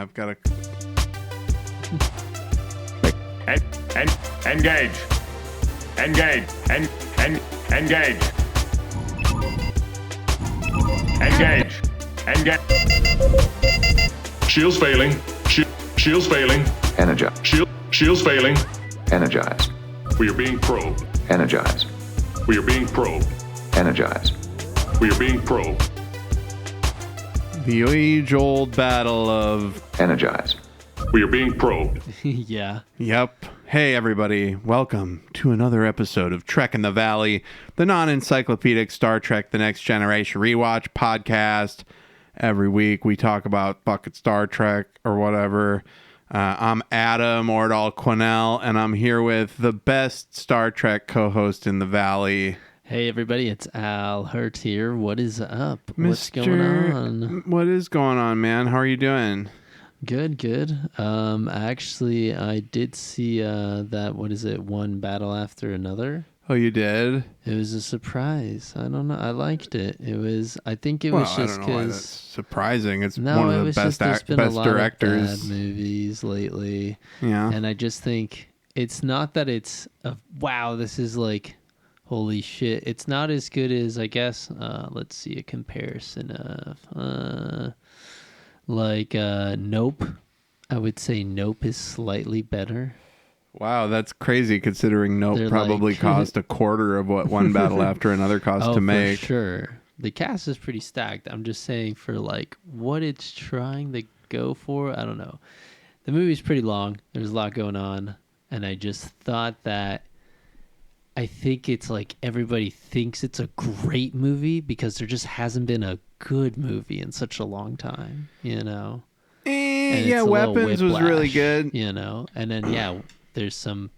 I've got a... Engage. Engage. Engage. Engage. Engage. Shields failing. Shields failing. Energize. Shields failing. Energize. We are being probed. Energize. We are being probed. Energize. We are being probed. The age-old battle of... Energize. We are being probed. Yeah. Yep. Hey, everybody. Welcome to another episode of Trek in the Valley, the non-encyclopedic Star Trek The Next Generation rewatch podcast. Every week we talk about fucking Star Trek or whatever. I'm Adam Ordal Quinnell, and I'm here with the best Star Trek co-host in the Valley. Hey, everybody. It's Al Hirt here. What is up? What's going on? What is going on, man? How are you doing? Good. Actually, I did see that, what is it, One Battle After Another. Oh, you did? It was a surprise. I don't know. I liked it. I think it Well, was just I don't know why that's because... surprising. It's No, one it of the was best just there's been a lot directors. of bad movies lately. Yeah. And I just think it's not that it's, wow, this is like... Holy shit. It's not as good as, I guess, let's see a comparison of, Nope. I would say Nope is slightly better. Wow, that's crazy considering Nope They're probably like- cost a quarter of what One Battle After Another cost to make. For sure. The cast is pretty stacked. I'm just saying for like what it's trying to go for, I don't know. The movie's pretty long. There's a lot going on. And I just thought that I think it's like everybody thinks it's a great movie because there just hasn't been a good movie in such a long time, you know? And Yeah, it's a little Weapons was really whiplash, good. you know? And then, there's some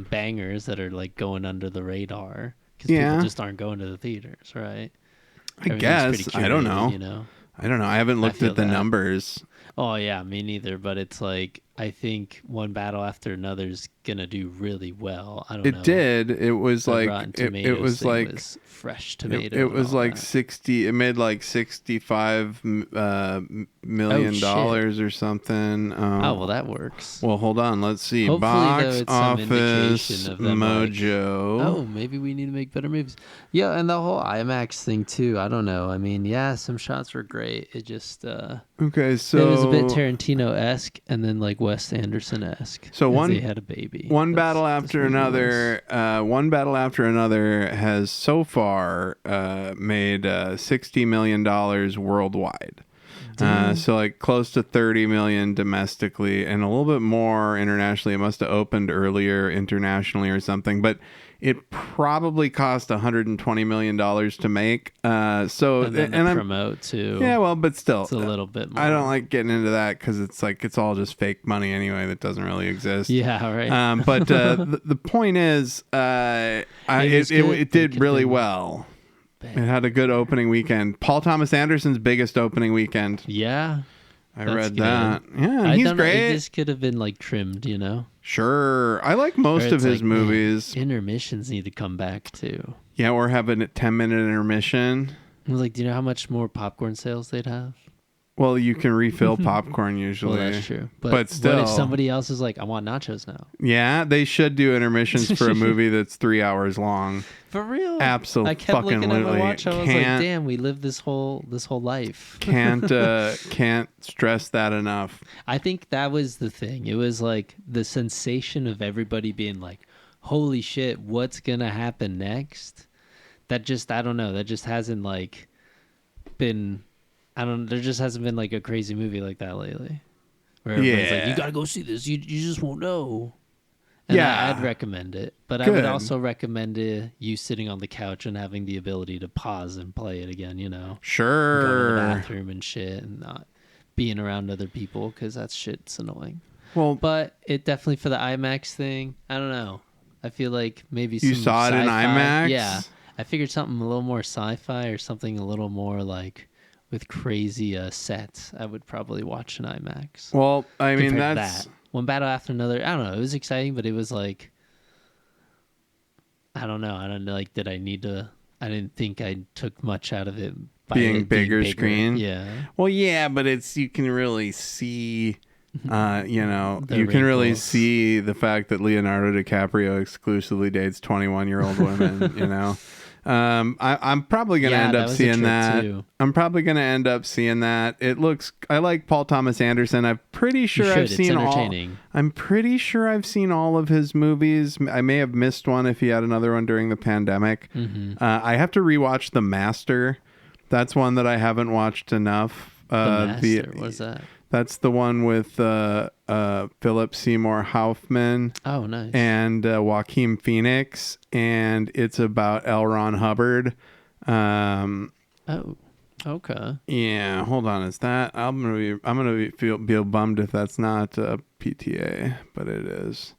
bangers that are like going under the radar because Yeah. people just aren't going to the theaters, right? I guess. I don't know. You know? I don't know. I haven't looked feel at the that. numbers. Oh, yeah, me neither. But it's like, I think One Battle After Another is going to do really well. I don't know. It did. It was The like Rotten it Tomatoes was thing like was fresh tomato. it was and all like that. 60. It made like $65 million shit. or something. Oh, well, that works. Well, hold on. Let's see. Hopefully, Box though, it's some office indication of them, like, mojo. Oh, maybe we need to make better movies. Yeah, and the whole IMAX thing too. I don't know. I mean, yeah, some shots were great. It just Okay, so it was a bit Tarantino-esque and then like Wes Anderson-esque. So as they had a baby. One That's- battle that's after what it another. was. One battle after another has so far made $60 million worldwide. So like close to 30 million domestically and a little bit more internationally. It must have opened earlier internationally or something, but it probably cost $120 million to make. So And then I'm promote too. yeah, well, but still, It's a little bit more. I don't like getting into that because it's like it's all just fake money anyway that doesn't really exist. Yeah, right. But the point is, was it good. did It really could've been well. bad. It had a good opening weekend. Paul Thomas Anderson's biggest opening weekend. Yeah. I That's read good. that. Yeah, I he's don't know, great. it just could have been like trimmed, you know? Sure. I like Or most of it's his like, man, movies. intermissions need to come back too. Yeah, or have a 10-minute intermission. I was like, do you know how much more popcorn sales they'd have? Well, you can refill popcorn usually. Well, that's true. But But still. what if somebody else is like, I want nachos now? Yeah, they should do intermissions for a movie that's 3 hours long. For real? Absolutely. I kept looking at my Fucking-lutely. watch. I was like, Can't- damn, we lived this whole life. Can't stress that enough. I think that was the thing. It was like the sensation of everybody being like, holy shit, what's going to happen next? That just, I don't know. That just hasn't like been, there just hasn't been like a crazy movie like that lately. Where everyone's like, Yeah. you got to go see this. You just won't know. And Yeah. I'd recommend it. But I would Good. also recommend you sitting on the couch and having the ability to pause and play it again, you know? Going to the Sure. bathroom and shit and not being around other people because that shit's annoying. Well, But it definitely for the IMAX thing, I don't know. I feel like maybe You some saw it in sci-fi. IMAX? Yeah. I figured something a little more sci-fi or something a little more like with crazy sets. I would probably watch an IMAX. well, I mean compared to that's that. One battle after another. I don't know. It was exciting, but it was like, I don't know. I don't know. Like, did I need to? I didn't think I took much out of it by being it bigger bigger. screen. Yeah. Well, yeah, but you can really see, you can really wrinkles. see the fact that Leonardo DiCaprio exclusively dates 21-year-old women, I'm probably going to Yeah, end that up was a seeing trick, that. too. I'm probably going to end up seeing that. I like Paul Thomas Anderson. I'm pretty sure should. I've It's seen entertaining. I'm pretty sure I've seen all of his movies. I may have missed one if he had another one during the pandemic. I have to rewatch The Master. That's one that I haven't watched enough. The Master, what's that? That's the one with Philip Seymour Hoffman Oh, nice. and Joaquin Phoenix, and it's about L. Ron Hubbard. Oh, okay. Yeah, hold on. Is that I'm gonna feel bummed if that's not PTA, but it is.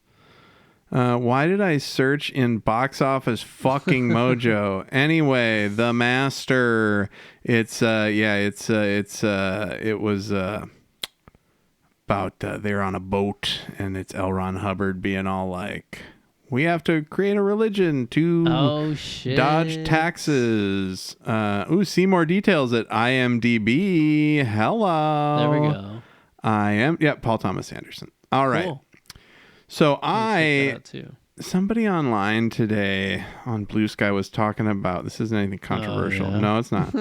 Why did I search in box office fucking Mojo? Anyway, The Master. It was about they're on a boat and it's L. Ron Hubbard being all like, we have to create a religion to dodge taxes. See more details at IMDb. Hello. There we go. Paul Thomas Anderson. All right. Cool. So Check that out too. somebody online today on Bluesky was talking about, this isn't anything controversial. yeah? No, it's not.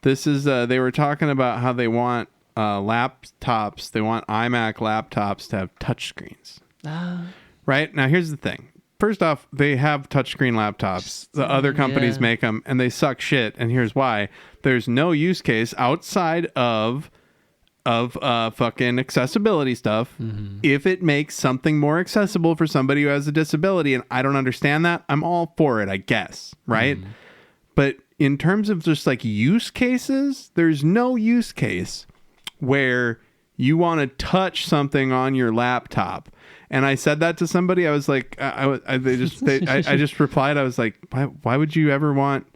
This is, they were talking about how they want laptops, they want iMac laptops to have touchscreens. Right? Now, here's the thing. First off, they have touchscreen laptops. The other companies make them, and they suck shit. And here's why. There's no use case outside of fucking accessibility stuff. If it makes something more accessible for somebody who has a disability, and I don't understand that, I'm all for it, I guess. Right? But in terms of just like use cases, there's no use case where you want to touch something on your laptop. And I said that to somebody. I was like, I just replied. I was like, why would you ever want?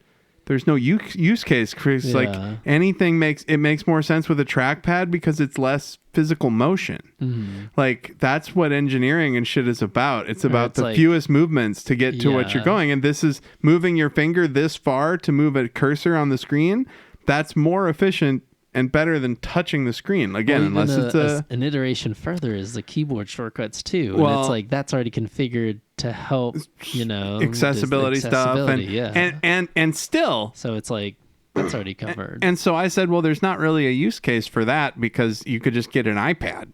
There's no use case, Chris. Yeah. Like anything makes more sense with a trackpad because it's less physical motion. Like that's what engineering and shit is about. It's about the fewest movements to get to what you're going. And this is moving your finger this far to move a cursor on the screen. That's more efficient and better than touching the screen. Again, unless it's an iteration further is the keyboard shortcuts too. Well, and it's like that's already configured to help, accessibility stuff and still. So it's like that's already covered. And so I said, well, there's not really a use case for that because you could just get an iPad.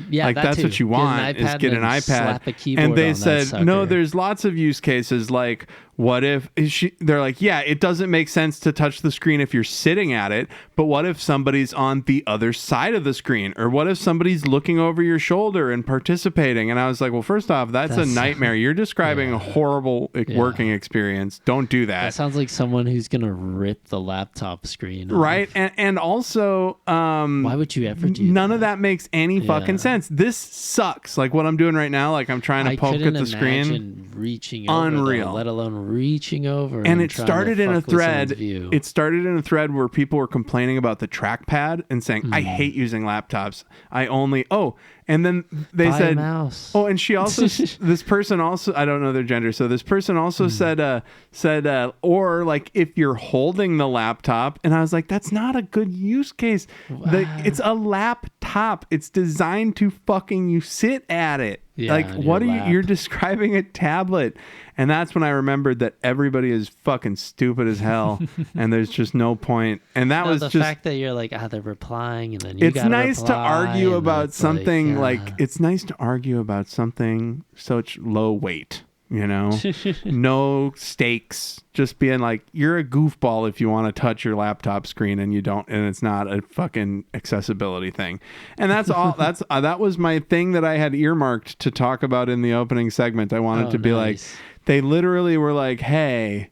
Yeah, like that's too. what you want is get an iPad. Slap a keyboard and they on said, that no, sucker. there's lots of use cases. Like, what if they're like, yeah, it doesn't make sense to touch the screen if you're sitting at it, but what if somebody's on the other side of the screen, or what if somebody's looking over your shoulder and participating? And I was like, well, first off, that's a nightmare. You're describing a horrible working experience. Don't do that. That sounds like someone who's gonna rip the laptop screen off. Right, and also, why would you ever do none that? of that makes any fucking sense. This sucks. Like what I'm doing right now, like I'm trying to poke at the screen. Reaching over, unreal. though, let alone reaching over. And it trying started to in a fuck with someone's thread. view. It started in a thread where people were complaining about the trackpad and saying, "I hate using laptops. And then they Buy a said, mouse. "Oh," and she also, this person also, I don't know their gender. So this person also said, or like if you're holding the laptop, and I was like, that's not a good use case. It's a laptop. It's designed to fucking you sit at it. Yeah, like on what are your you? lap. You're describing a tablet. And that's when I remembered that everybody is fucking stupid as hell, and there's just no point. And that was the just fact that you're like, they're replying, and then you it's gotta nice to reply, argue and about it's something like, it's nice to argue about something such low weight, no stakes, just being like, you're a goofball if you want to touch your laptop screen and you don't, and it's not a fucking accessibility thing. And that's all. That was my thing that I had earmarked to talk about in the opening segment. I wanted to be like, they literally were like, hey,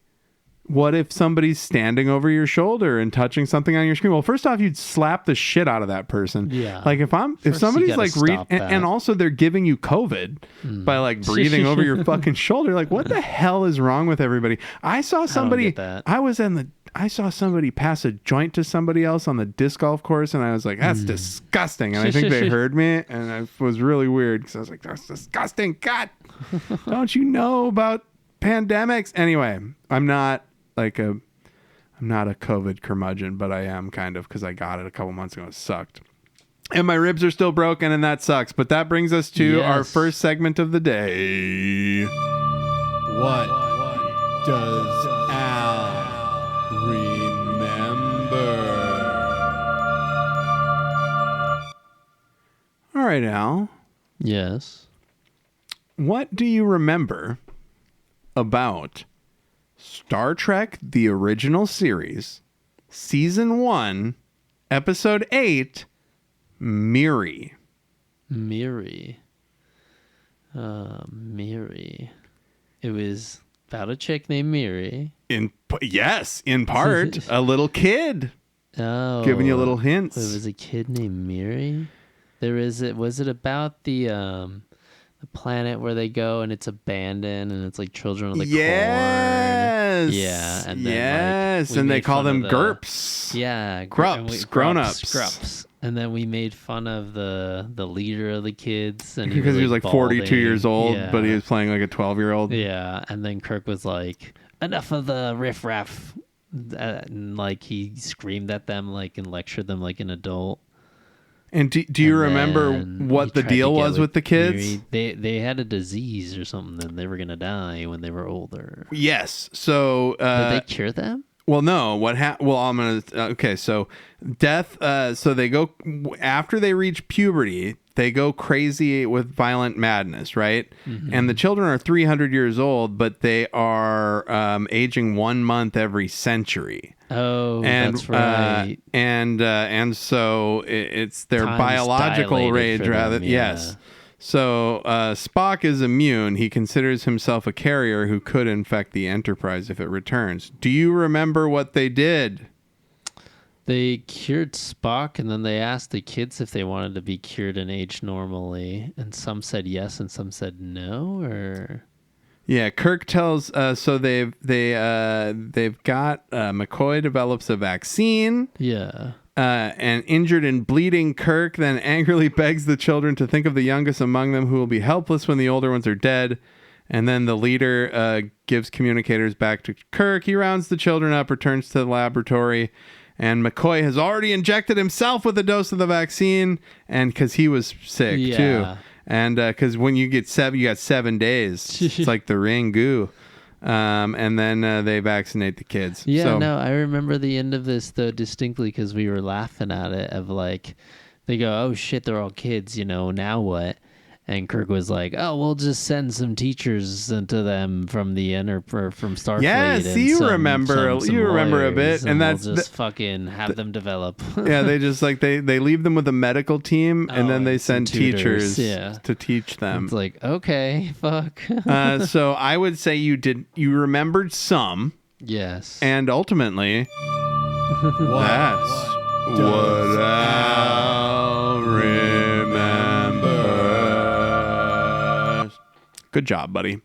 what if somebody's standing over your shoulder and touching something on your screen? Well, first off, you'd slap the shit out of that person. Yeah. Like if somebody's like, and also they're giving you COVID by like breathing over your fucking shoulder. Like what the hell is wrong with everybody? I saw somebody, I saw somebody pass a joint to somebody else on the disc golf course, and I was like, that's disgusting. And I think they heard me, and it was really weird because I was like, that's disgusting. God, don't you know about pandemics? Anyway, I'm not like I'm not a COVID curmudgeon, but I am kind of, because I got it a couple months ago. It sucked. And my ribs are still broken, and that sucks. But that brings us to our first segment of the day. What does Al remember? All right, Al. Yes. What do you remember about Star Trek, the original series, Season 1, Episode 8, Miri? Miri. Miri. It was about a chick named Miri. Yes, in part, a little kid. Oh. Giving you little hints. It was a kid named Miri? Was it about the planet where they go and it's abandoned and it's like children of the corn? Yeah. And then, and they call them GURPS. Yeah. Grups. Grown-ups. Grups. And then we made fun of the leader of the kids. And because he was like 42 balding. years old, Yeah. but he was playing like a 12-year-old. Yeah. And then Kirk was like, enough of the riffraff. And like he screamed at them like and lectured them like an adult. And do you remember what the deal was with the kids? Miri. They had a disease or something, and they were gonna die when they were older. Yes. So did they cure them? Well, no. I'm gonna. Okay. So death. So they go after they reach puberty. They go crazy with violent madness, right? Mm-hmm. And the children are 300 years old, but they are aging 1 month every century. Oh, and, that's right. And so it's their Time's biological rage, rather. Yeah. Yes. So Spock is immune. He considers himself a carrier who could infect the Enterprise if it returns. Do you remember what they did? They cured Spock, and then they asked the kids if they wanted to be cured and age normally, and some said yes, and some said no. Or yeah, Kirk tells. So they've got McCoy develops a vaccine. Yeah. And injured and bleeding Kirk then angrily begs the children to think of the youngest among them who will be helpless when the older ones are dead. And then the leader gives communicators back to Kirk. He rounds the children up, returns to the laboratory. And McCoy has already injected himself with a dose of the vaccine, and because he was sick too, and because when you get you got 7 days. It's like the ring goo, and then they vaccinate the kids. Yeah, so, no, I remember the end of this though distinctly because we were laughing at it. Of like, they go, "Oh shit, they're all kids, now what?" And Kirk was like, "Oh, we'll just send some teachers into them from the from Starfleet." Yeah, see, you remember a bit, and that's we'll just fucking have them develop. Yeah, they just like they leave them with a medical team, and then they send teachers to teach them. It's like, okay, fuck. So I would say you remembered some, yes, and ultimately, that's what I'll remember. Good job, buddy.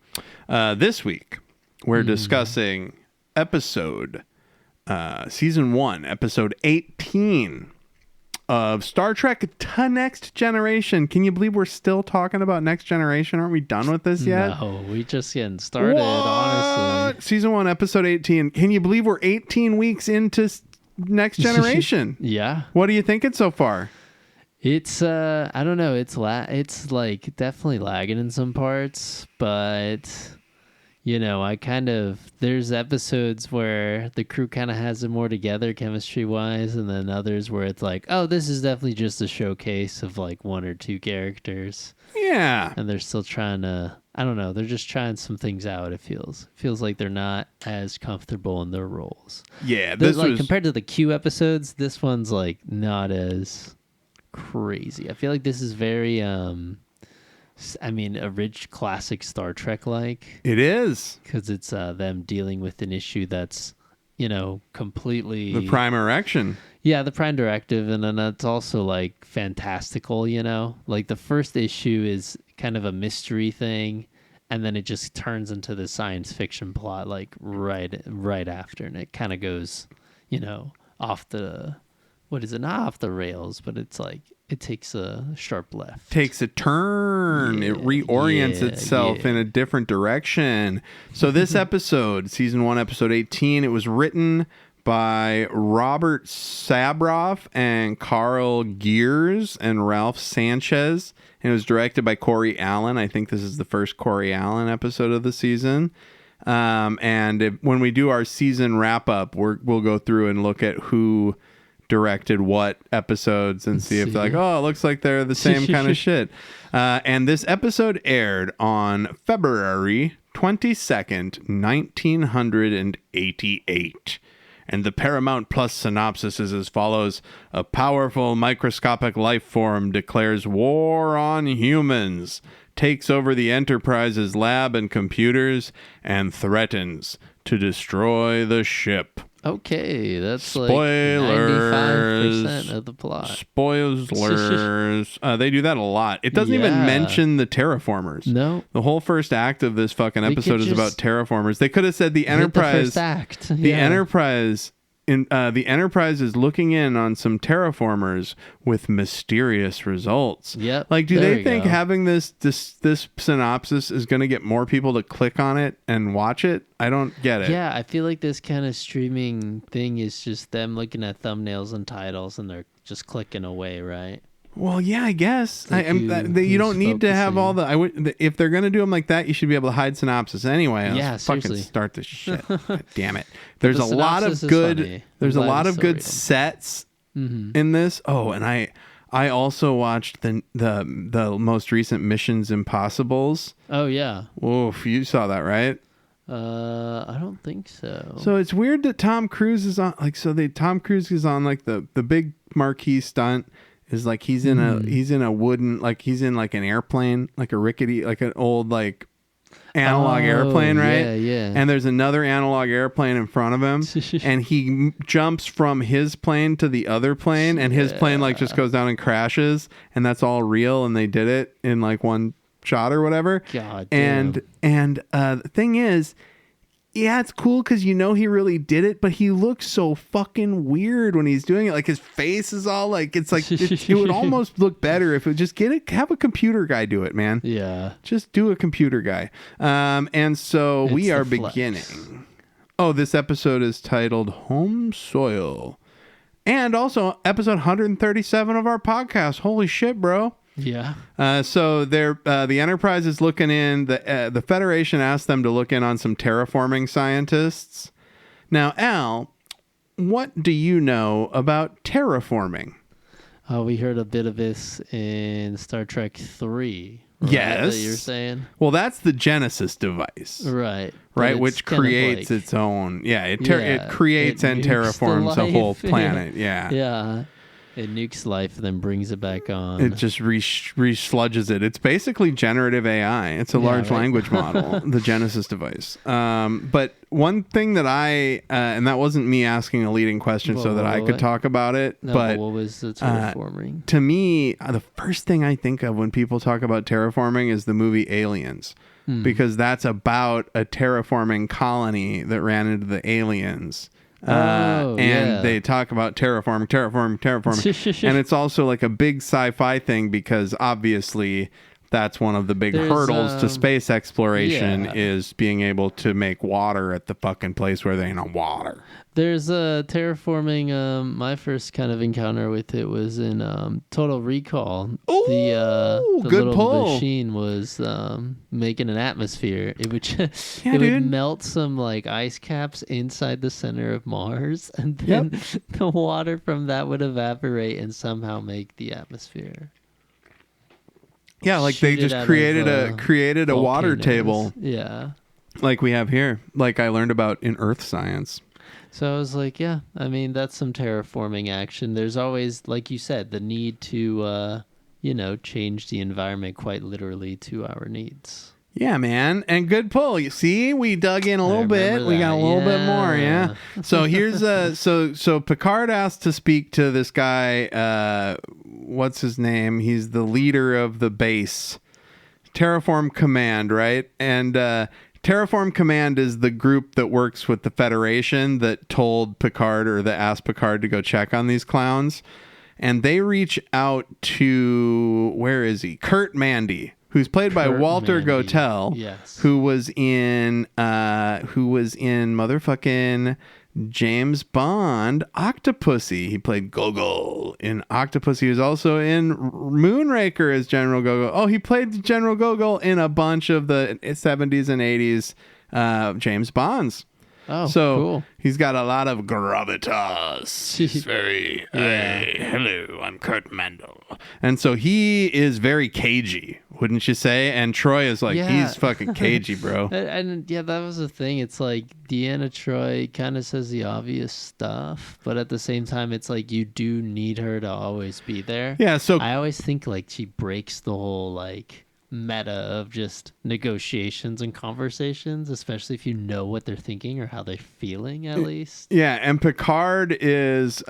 This week, we're discussing Season 1, Episode 18 of Star Trek The Next Generation. Can you believe we're still talking about Next Generation? Aren't we done with this yet? No, we just getting started, honestly. Season 1, Episode 18. Can you believe we're 18 weeks into Next Generation? Yeah. What are you thinking so far? It's I don't know, it's like definitely lagging in some parts, but there's episodes where the crew kind of has it more together chemistry wise, and then others where it's like, oh, this is definitely just a showcase of like one or two characters. Yeah. And they're still trying to, I don't know, they're just trying some things out. It feels like they're not as comfortable in their roles. Yeah, compared to the Q episodes, this one's like not as crazy. I feel like this is very a rich classic Star Trek like. It is, because it's them dealing with an issue that's completely the prime erection. Yeah, the prime directive, and then that's also like fantastical. Like the first issue is kind of a mystery thing, and then it just turns into the science fiction plot like right after, and it kind of goes off the. What is it? Not off the rails, but it's like it takes a sharp left. Takes a turn. It reorients itself in a different direction. So this episode, Season 1, Episode 18, it was written by Robert Sabroff and Carl Gears and Ralph Sanchez. And it was directed by Corey Allen. I think this is the first Corey Allen episode of the season. When we do our season wrap up, we'll go through and look at who directed what episodes and see if they're like, oh, it looks like they're the same kind of shit. And this episode aired on February 22nd, 1988. And the Paramount Plus synopsis is as follows. A powerful microscopic life form declares war on humans, takes over the Enterprise's lab and computers, and threatens to destroy the ship. Okay, that's Spoilers. like 95% of the plot. Spoilers. They do that a lot. It doesn't even mention the terraformers. No. The whole first act of this fucking episode is about terraformers. They could have said the Enterprise. The first act. The Enterprise. The Enterprise is looking in on some terraformers with mysterious results. Yep. Like, do they think having this synopsis is going to get more people to click on it and watch it? I don't get it. Yeah, I feel like this kind of streaming thing is just them looking at thumbnails and titles, and they're just clicking away, right? Well, yeah, I guess. You don't need to have all the. If they're gonna do them like that, you should be able to hide synopsis anyway. Yeah, fucking start this shit. God damn it! There's a lot of good. There's a lot of good sets in this. Oh, and I also watched the most recent Missions Impossibles. Oh yeah. Oof, you saw that, right? I don't think so. So it's weird that Tom Cruise is on. Tom Cruise is on like the big marquee stunt. Is like he's in a wooden, like he's in like an airplane, like a rickety, like an old like analog airplane, right? Yeah. And there's another analog airplane in front of him, and he jumps from his plane to the other plane, and his plane like just goes down and crashes, and that's all real, and they did it in like one shot or whatever. God damn. And the thing is, yeah, it's cool because he really did it, but he looks so fucking weird when he's doing it. Like his face is all like it would almost look better if it would just have a computer guy do it, man. Yeah, just do a computer guy. And so we are beginning. Oh, this episode is titled "Home Soil," and also episode 137 of our podcast. Holy shit, bro! Yeah. So the Enterprise is looking in. The Federation asked them to look in on some terraforming scientists. Now, Al, what do you know about terraforming? We heard a bit of this in Star Trek 3. Right, yes. that you're saying? Well, that's the Genesis device. Right. Right, which creates its own. Yeah, it creates and terraforms a whole planet. Yeah. Yeah. It nukes life, then brings it back on. It just re-sludges it. It's basically generative AI. It's a large language model, the Genesis device. But one thing that and that wasn't me asking a leading question so that I could talk about it. No, but what was the terraforming? To me, the first thing I think of when people talk about terraforming is the movie Aliens. Because that's about a terraforming colony that ran into the aliens. They talk about terraforming. And it's also like a big sci-fi thing because obviously that's one of the big hurdles to space exploration is being able to make water at the fucking place where there ain't no water. There's a terraforming. My first kind of encounter with it was in Total Recall. Ooh, the good little pull. machine was making an atmosphere. It would would melt some like ice caps inside the center of Mars, and then the water from that would evaporate and somehow make the atmosphere. Yeah, like they just created a water table. Yeah, like we have here, like I learned about in Earth science. So I was like, yeah, I mean, that's some terraforming action. There's always, like you said, the need to, change the environment quite literally to our needs. Yeah, man. And good pull. You see, we dug in a little bit. We got a little bit more. Yeah. So here's so Picard asked to speak to this guy. What's his name? He's the leader of the base, Terraform Command, right? And Terraform Command is the group that works with the Federation that told Picard or that asked Picard to go check on these clowns. And they reach out to, where is he? Kurt Mandy, who's played by Walter Gotell, who was in motherfucking James Bond Octopussy. He played Gogol in Octopussy. He was also in Moonraker as General Gogol. Oh, he played General Gogol in a bunch of the 70s and 80s James Bonds. Oh, so cool. He's got a lot of gravitas. He's very, hello, I'm Kurt Mandel. And so he is very cagey, wouldn't you say? And Troy is like, he's fucking cagey, bro. And yeah, that was the thing. It's like Deanna Troi kind of says the obvious stuff, but at the same time, it's like you do need her to always be there. Yeah, so I always think like she breaks the whole like meta of just negotiations and conversations, especially if you know what they're thinking or how they're feeling at least. Yeah, and Picard is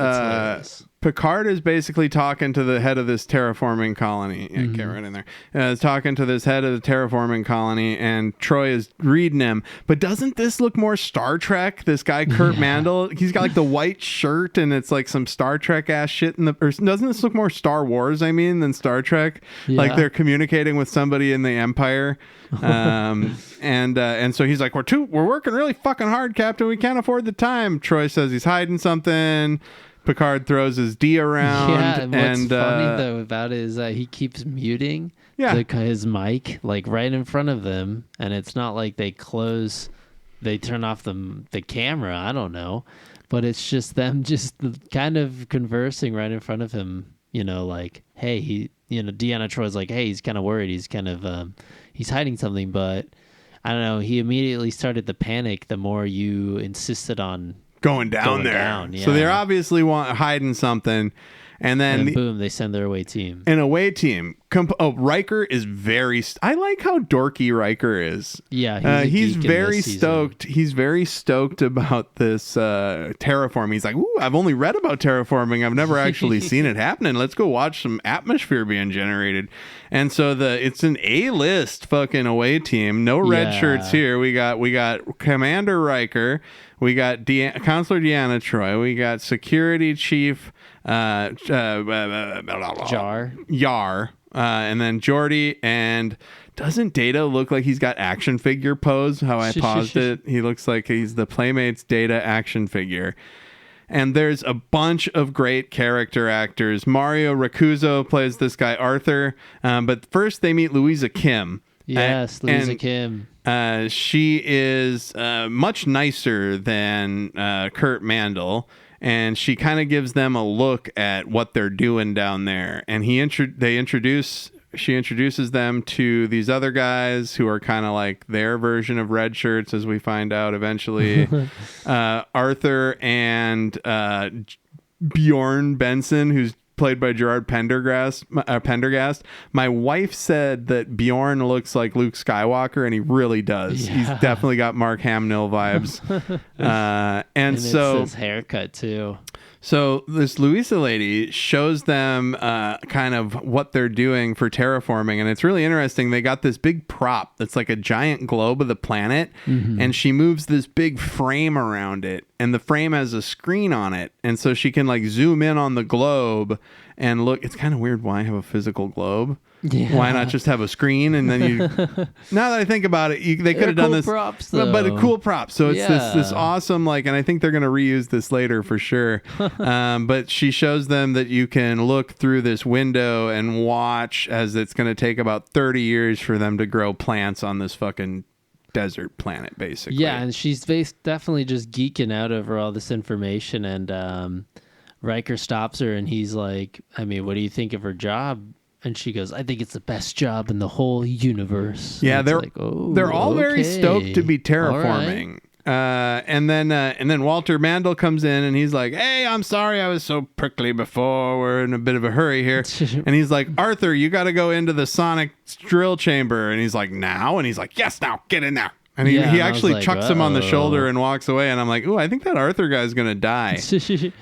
basically talking to the head of this terraforming colony. Yeah, get right in there. Talking to this head of the terraforming colony, and Troy is reading him. But doesn't this look more Star Trek? This guy Kurt Mandel, he's got like the white shirt, and it's like some Star Trek ass shit in the. Or doesn't this look more Star Wars? I mean, than Star Trek? Yeah. Like they're communicating with somebody in the Empire. And so he's like, we're working really fucking hard, Captain. We can't afford the time. Troy says he's hiding something. Picard throws his D around. Yeah, and what's funny though about it is that he keeps muting his mic like right in front of them, and it's not like they turn off the camera. I don't know, but it's just them just kind of conversing right in front of him. You know, like, hey, Deanna Troy's like, hey, he's kind of worried. He's kind of he's hiding something, but I don't know. He immediately started to panic the more you insisted on going down there. Yeah. So they're obviously hiding something. And then boom, they send their away team. An away team. Riker is very... I like how dorky Riker is. Yeah, he's very stoked. He's very stoked about this terraforming. He's like, ooh, I've only read about terraforming. I've never actually seen it happening. Let's go watch some atmosphere being generated. And so it's an A-list fucking away team. No red shirts here. We got Commander Riker. We got Counselor Deanna Troi. We got Security Chief Yar, and then Geordi. And doesn't Data look like he's got action figure pose? How I paused it. He looks like he's the Playmates Data action figure. And there's a bunch of great character actors. Mario Racuzzo plays this guy Arthur. But first they meet Louisa Kim. Yes, Louisa Kim. She is much nicer than Kurt Mandel, and she kind of gives them a look at what they're doing down there. And she introduces them to these other guys who are kind of like their version of red shirts, as we find out eventually. Arthur and Bjorn Benson, who's played by Gerard Pendergast. My wife said that Bjorn looks like Luke Skywalker, and he really does. Yeah. He's definitely got Mark Hamill vibes. and so it's his haircut too. So this Louisa lady shows them kind of what they're doing for terraforming, and it's really interesting. They got this big prop that's like a giant globe of the planet, and she moves this big frame around it, and the frame has a screen on it, and so she can like zoom in on the globe and look. It's kind of weird. Why have a physical globe? Yeah. Why not just have a screen and then you... Now that I think about it, they could have done this... props, though. But a cool prop. So it's this awesome, like, and I think they're going to reuse this later for sure. But she shows them that you can look through this window and watch as it's going to take about 30 years for them to grow plants on this fucking desert planet, basically. Yeah, and she's definitely just geeking out over all this information, and Riker stops her and he's like, I mean, what do you think of her job? And she goes, I think it's the best job in the whole universe. Yeah, they're all very stoked to be terraforming. Right. And then Walter Mandel comes in and he's like, hey, I'm sorry I was so prickly before. We're in a bit of a hurry here. And he's like, Arthur, you got to go into the sonic drill chamber. And he's like, now? And he's like, yes, now, get in there. And he actually chucks him on the shoulder and walks away. And I'm like, ooh, I think that Arthur guy's going to die.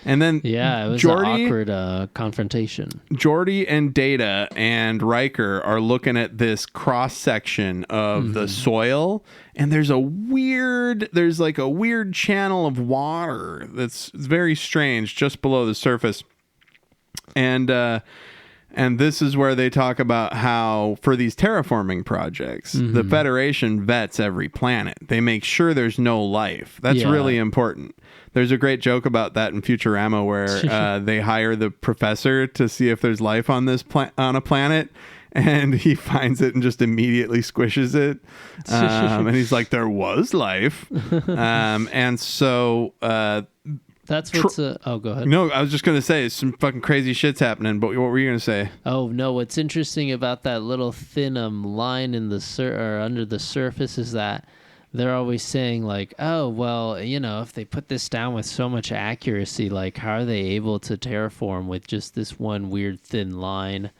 And then it was an awkward confrontation. Geordi and Data and Riker are looking at this cross-section of the soil. And there's like a weird channel of water that's very strange just below the surface. And And this is where they talk about how for these terraforming projects, the Federation vets every planet. They make sure there's no life. That's really important. There's a great joke about that in Futurama where they hire the professor to see if there's life on this on a planet. And he finds it and just immediately squishes it. And he's like, there was life. And so... that's what's... oh, go ahead. No, I was just going to say, some fucking crazy shit's happening. But what were you going to say? Oh, no. What's interesting about that little thin line in the or under the surface is that they're always saying, like, oh, well, you know, if they put this down with so much accuracy, like, how are they able to terraform with just this one weird thin line?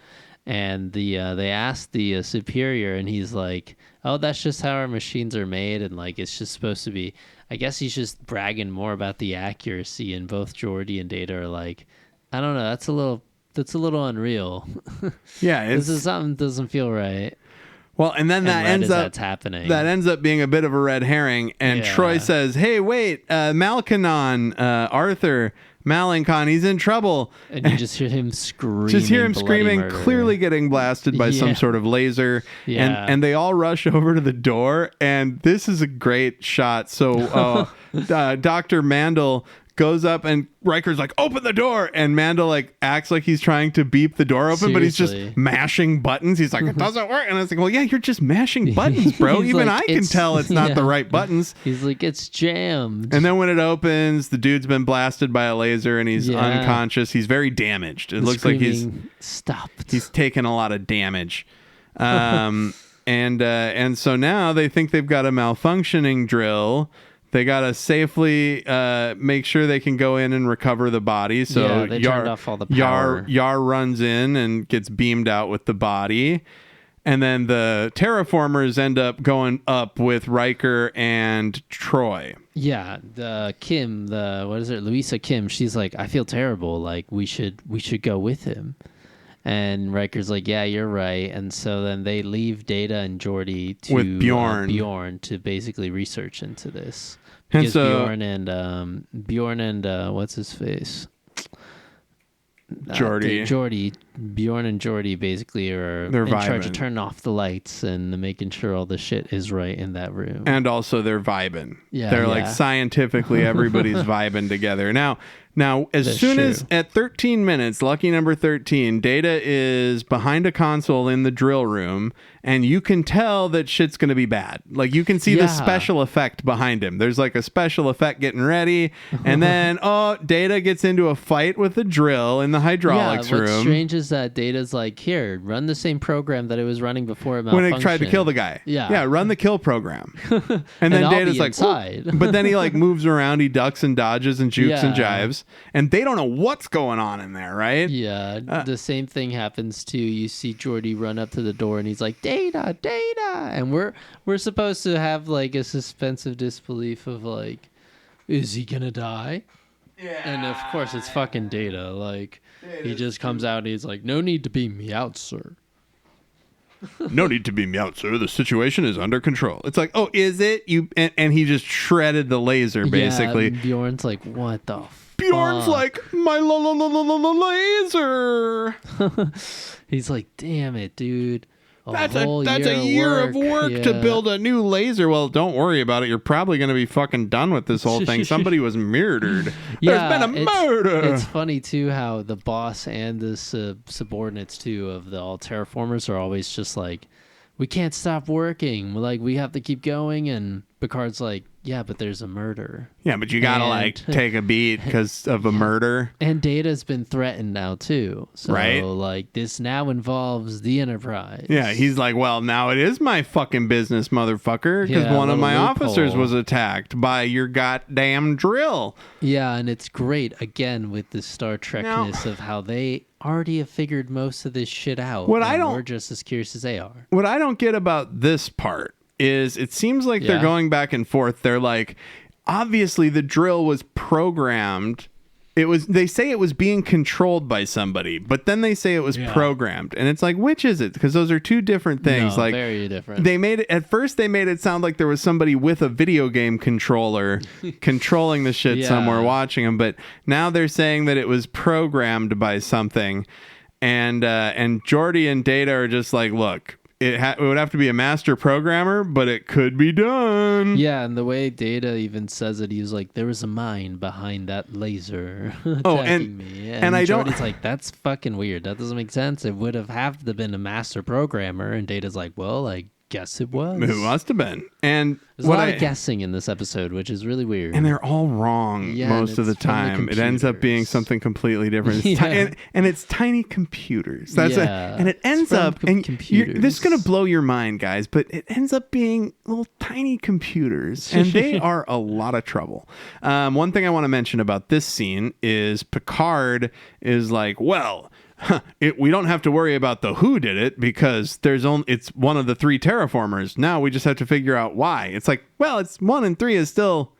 And they asked the superior, and he's like, oh, that's just how our machines are made, and like it's just supposed to be. I guess he's just bragging more about the accuracy, and both Geordi and Data are like, I don't know, that's a little unreal. Yeah, this is something that doesn't feel right. Well, and then that ends up being a bit of a red herring, and Troy says, hey, wait, Malkanon, Arthur Malincon, he's in trouble. And you just hear him screaming. Just hear him screaming, murder. clearly getting blasted by some sort of laser. Yeah. And they all rush over to the door, and this is a great shot. So Dr. Mandel goes up, and Riker's like, open the door, and Mandel like acts like he's trying to beep the door open, but he's just mashing buttons. He's like, it doesn't work. And I was like, well, yeah, you're just mashing buttons, bro. Even like, I can tell it's not the right buttons. He's like, it's jammed. And then when it opens, the dude's been blasted by a laser, and he's unconscious. He's very damaged. It looks like he's stopped. He's taken a lot of damage. And so now they think they've got a malfunctioning drill. They got to safely make sure they can go in and recover the body. So they turned off all the power. Yar runs in and gets beamed out with the body. And then the terraformers end up going up with Riker and Troy. Yeah, Louisa Kim, she's like, I feel terrible. Like, we should go with him. And Riker's like, yeah, you're right. And so then they leave Data and Geordi to with Bjorn to basically research into this. Because Bjorn and what's his face? Bjorn and Geordi basically are in charge of turning off the lights and making sure all the shit is right in that room. And also they're vibing. Yeah, they're like scientifically everybody's vibing together. Now, as soon as at 13 minutes, lucky number 13, Data is behind a console in the drill room, and you can tell that shit's going to be bad. Like, you can see the special effect behind him. There's like a special effect getting ready, and then, Data gets into a fight with the drill in the hydraulics room. What's strange is that Data's like, here, run the same program that it was running before it malfunctioned. When it tried to kill the guy. Yeah, run the kill program. And then Data's like, but then he like moves around, he ducks and dodges and jukes and jives. And they don't know what's going on in there, right? Yeah, the same thing happens too. You see Geordi run up to the door, and he's like, Data, and we're supposed to have like a suspense of disbelief of like, is he gonna die? Yeah. And of course, it's fucking Data. Like, he just comes out and he's like, no need to beam me out, sir. No need to beam me out, sir. The situation is under control. It's like, oh, is it? And he just shredded the laser, basically. Yeah, Bjorn's like, what the fuck? Bjorn's like, my laser. He's like, damn it, dude. That's a year of work to build a new laser. Well, don't worry about it. You're probably going to be fucking done with this whole thing. Somebody was murdered. There's been a murder. It's funny, too, how the boss and the subordinates, too, of the all terraformers are always just like, we can't stop working. Like, we have to keep going. And Picard's like, yeah, but there's a murder. Yeah, but you got to, like, take a beat because of a murder. And Data's been threatened now, too. So, right? Like, this now involves the Enterprise. Yeah, he's like, well, now it is my fucking business, motherfucker, because one of my officers was attacked by your goddamn drill. Yeah, and it's great, again, with the Star Trek-ness of how they already have figured most of this shit out. We're just as curious as they are. What I don't get about this part is it seems like they're going back and forth. They're like, obviously the drill was programmed. They say it was being controlled by somebody, but then they say it was programmed. And it's like, which is it? Because those are two different things. No, like, very different. At first they made it sound like there was somebody with a video game controller controlling the shit somewhere watching them. But now they're saying that it was programmed by something. and Geordi and Data are just like, look, it would have to be a master programmer, but it could be done. Yeah, and the way Data even says it, he's like, there was a mind behind that laser Oh, attacking me. And I don't. Jordy's like, that's fucking weird. That doesn't make sense. It would have to been a master programmer. And Data's like, well, I guess it was. It must have been. And there's a lot of guessing in this episode, which is really weird. And they're all wrong most of the time. It ends up being something completely different. It's and it's tiny computers. That's and it ends up and this is going to blow your mind, guys, but it ends up being little tiny computers, and they are a lot of trouble. One thing I want to mention about this scene is Picard is like, well, we don't have to worry about the who did it because it's one of the 3 terraformers. Now we just have to figure out why. It's like, well, it's 1 and 3 is still.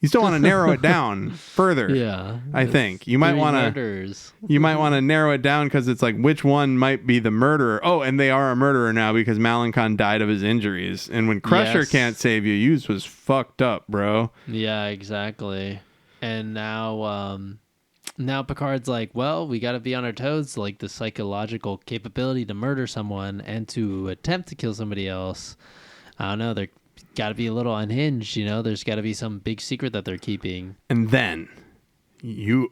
You still want to narrow it down further. Yeah, I think you might want to. You might want to narrow it down because it's like which one might be the murderer. Oh, and they are a murderer now because Malenkon died of his injuries. And when Crusher can't save you, Hughes was fucked up, bro. Yeah, exactly. And now Picard's like, well, we got to be on our toes, like the psychological capability to murder someone and to attempt to kill somebody else. I don't know. They're got to be a little unhinged, you know? There's got to be some big secret that they're keeping. And then good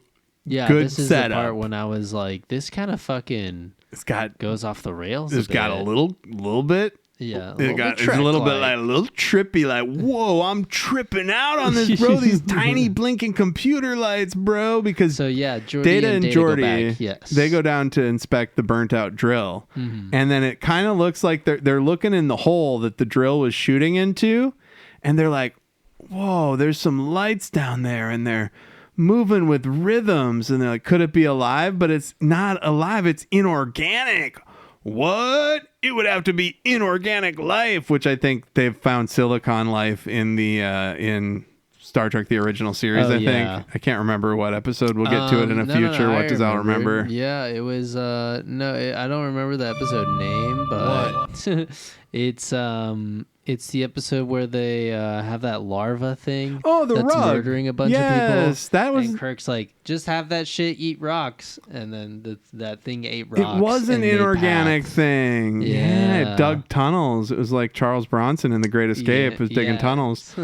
this is setup. The part when I was like, this kind of fucking goes off the rails. It's got a little bit. Yeah, it's a little bit like a little trippy, like, whoa, I'm tripping out on this, bro. These tiny blinking computer lights, bro. Because Data and Geordi, they go down to inspect the burnt out drill, and then it kind of looks like they're looking in the hole that the drill was shooting into, and they're like, whoa, there's some lights down there, and they're moving with rhythms, and they're like, could it be alive? But it's not alive. It's inorganic. What? It would have to be inorganic life, which I think they've found silicon life in the in Star Trek the original series. I think I can't remember what episode. We'll get to it in a future. What does Al remember? Yeah, it was I don't remember the episode name, but it's the episode where they have that larva thing. Oh, the that's rug. Murdering a bunch of people. Yes, that was. And Kirk's like, just have that shit eat rocks, and then that thing ate rocks. It was an inorganic thing. Yeah, it dug tunnels. It was like Charles Bronson in The Great Escape. It was digging tunnels.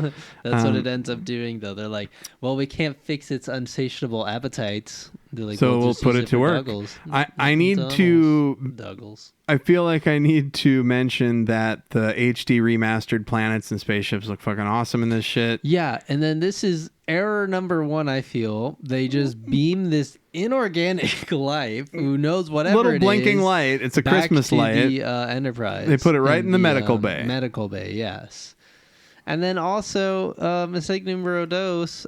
That's what it ends up doing, though. They're like, well, we can't fix its insatiable appetites. Like, so we'll put it to work. I need to. Douglas. I feel like I need to mention that the HD remastered planets and spaceships look fucking awesome in this shit. Yeah, and then this is error number 1, I feel. They just beam this inorganic life, who knows whatever little blinking light. It's a Christmas light. The Enterprise. They put it right in the medical bay. Medical bay, yes. And then also, mistake numero dos,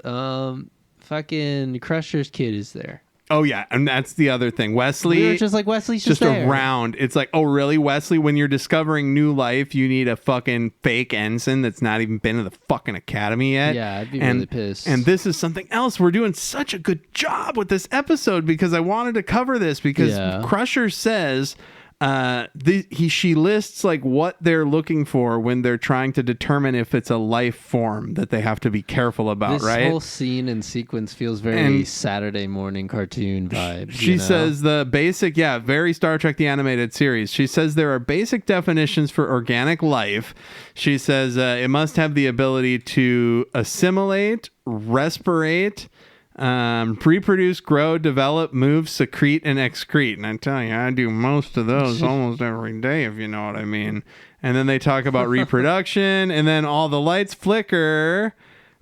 fucking Crusher's kid is there. Oh, yeah. And that's the other thing. Wesley. We were just like, Wesley's just there. Around. It's like, oh, really, Wesley? When you're discovering new life, you need a fucking fake ensign that's not even been to the fucking academy yet. Yeah, I'd be really pissed. And this is something else. We're doing such a good job with this episode because I wanted to cover this because Crusher says... she lists like what they're looking for when they're trying to determine if it's a life form that they have to be careful about, right? This whole scene and sequence feels very Saturday morning cartoon vibe. She says the basic, very Star Trek the Animated Series. She says there are basic definitions for organic life. She says it must have the ability to assimilate, respirate, reproduce, grow, develop, move, secrete, and excrete. And I tell you, I do most of those almost every day, if you know what I mean. And then they talk about reproduction, and then all the lights flicker.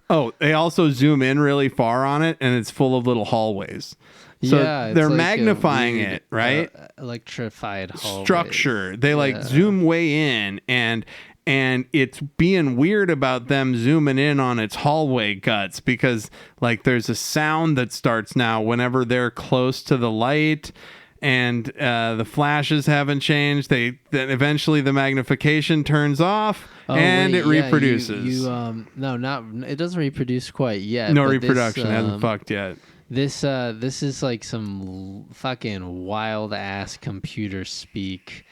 Oh, they also zoom in really far on it, and it's full of little hallways. So they're like magnifying it, right? Electrified hallways. Structure. They zoom way in, and it's being weird about them zooming in on its hallway guts because like there's a sound that starts now whenever they're close to the light, and the flashes haven't changed. Then eventually the magnification turns off it reproduces. It doesn't reproduce quite yet. No reproduction hasn't fucked yet. This is like some fucking wild ass computer speak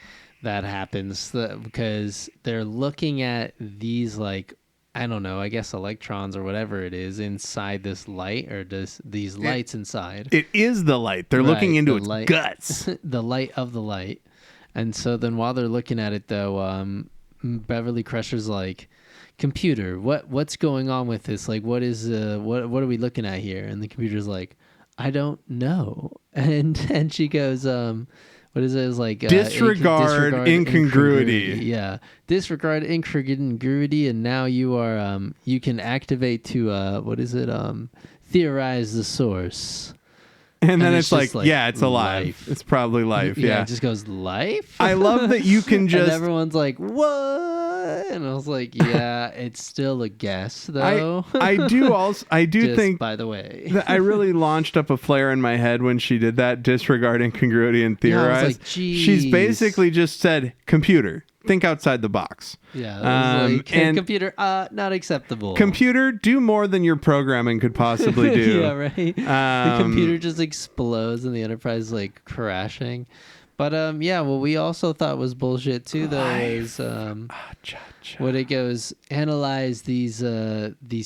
that happens because they're looking at these like I don't know, I guess electrons or whatever it is inside this light, or these lights inside. It is the light. They're looking into its light, guts. The light of the light. And so then while they're looking at it, though, Beverly Crusher's like, computer, what's going on with this? Like, what are we looking at here? And the computer's like, I don't know. And she goes, what is it? It's like disregard incongruity. Yeah, disregard incongruity, and now you are you can activate to theorize the source. And then it's like, yeah, it's alive. Life. It's probably life. Yeah, it just goes life. I love that you can just. And everyone's like, what? And I was like, yeah, it's still a guess, though. I do think. By the way, that I really launched up a flare in my head when she did that. Disregard incongruity and theorize. Yeah, I was like, she's basically just said, computer, think outside the box. Yeah, it was like, and computer, not acceptable. Computer, do more than your programming could possibly do. Yeah, right. The computer just explodes and the Enterprise is like crashing. But yeah, what we also thought was bullshit too, though, is when it goes analyze these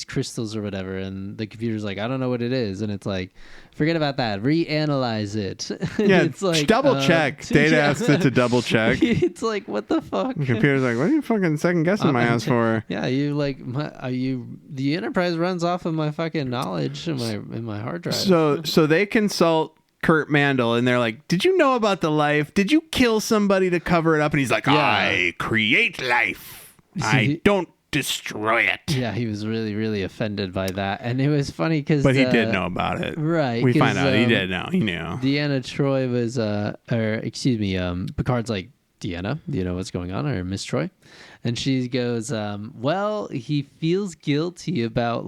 crystals or whatever, and the computer's like, I don't know what it is, and it's like, forget about that, reanalyze it. Yeah, it's like double check. Data asks it to double check. It's like, what the fuck? The computer's like, what are you fucking second guessing my ass for? Yeah, you like, the Enterprise runs off of my fucking knowledge in my hard drive. So they consult Kurt Mandel, and they're like, did you know about the life? Did you kill somebody to cover it up? And he's like, I create life. I don't destroy it. Yeah, he was really, really offended by that. And it was funny because... But he did know about it. Right. We find out he did know. He knew. Deanna Troi was... Picard's like, Deanna, do you know what's going on? Or Miss Troi? And she goes, well, he feels guilty about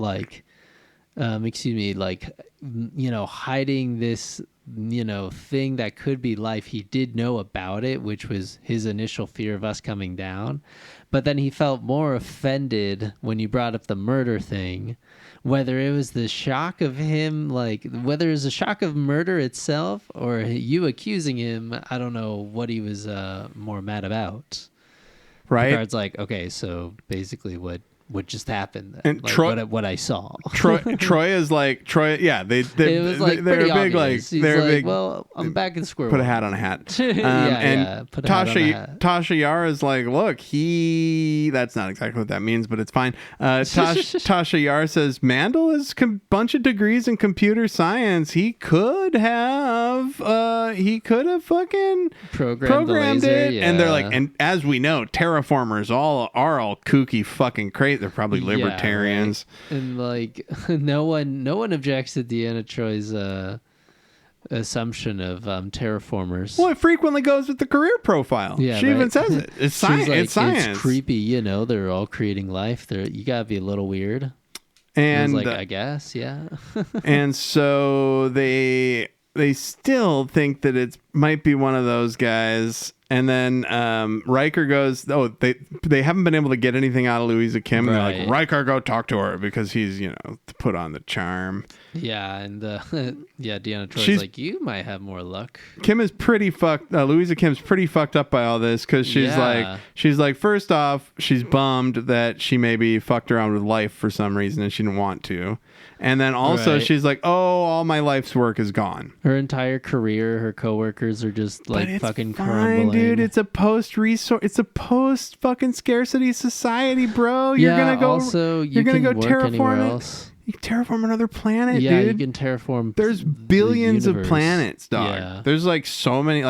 hiding this... thing that could be life. He did know about it, which was his initial fear of us coming down, but then he felt more offended when you brought up the murder thing, whether it was the shock of him, whether it was a shock of murder itself or you accusing him. I don't know what he was more mad about. Right. Picard's like, okay, so basically what just happened, and what I saw. Troy is like, yeah, they're pretty big, obvious. He's they're like, big. Well, I'm back in square. Put a hat on a hat. Put a hat on a hat. Tasha Yar is like, look, that's not exactly what that means, but it's fine. Tasha Yar says Mandel has a bunch of degrees in computer science. He could have fucking programmed it. Yeah. And they're like, and as we know, terraformers are all kooky fucking crazy. They're probably libertarians. Yeah, right. And no one objects to Deanna Troi's assumption of terraformers. Well, it frequently goes with the career profile. Yeah, she even says it. It's science. It's science. It's creepy. They're all creating life. You gotta be a little weird. And I guess, yeah. And so they still think that it might be one of those guys. And then Riker goes, they haven't been able to get anything out of Louisa Kim. Right. They're like, Riker, go talk to her because he's, to put on the charm. Yeah, and Deanna Troi's like, you might have more luck. Kim is pretty fucked. Louisa Kim's pretty fucked up by all this because she's like, first off, she's bummed that she maybe fucked around with life for some reason and she didn't want to. And then also she's like, all my life's work is gone. Her entire career, her coworkers are just fucking fine, crumbling. Dude, it's a post fucking scarcity society, bro. You're gonna go terraform. You can terraform another planet, yeah, dude. Yeah, you can terraform. There's billions of planets, dog. Yeah. There's so many.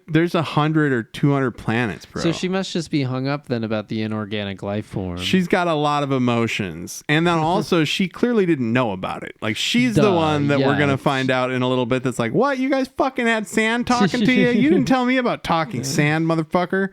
There's 100 or 200 planets, bro. So she must just be hung up then about the inorganic life form. She's got a lot of emotions, and then also she clearly didn't know about it. She's the one that we're gonna find out in a little bit. That's like, what? You guys fucking had sand talking to you? You didn't tell me about talking sand, motherfucker.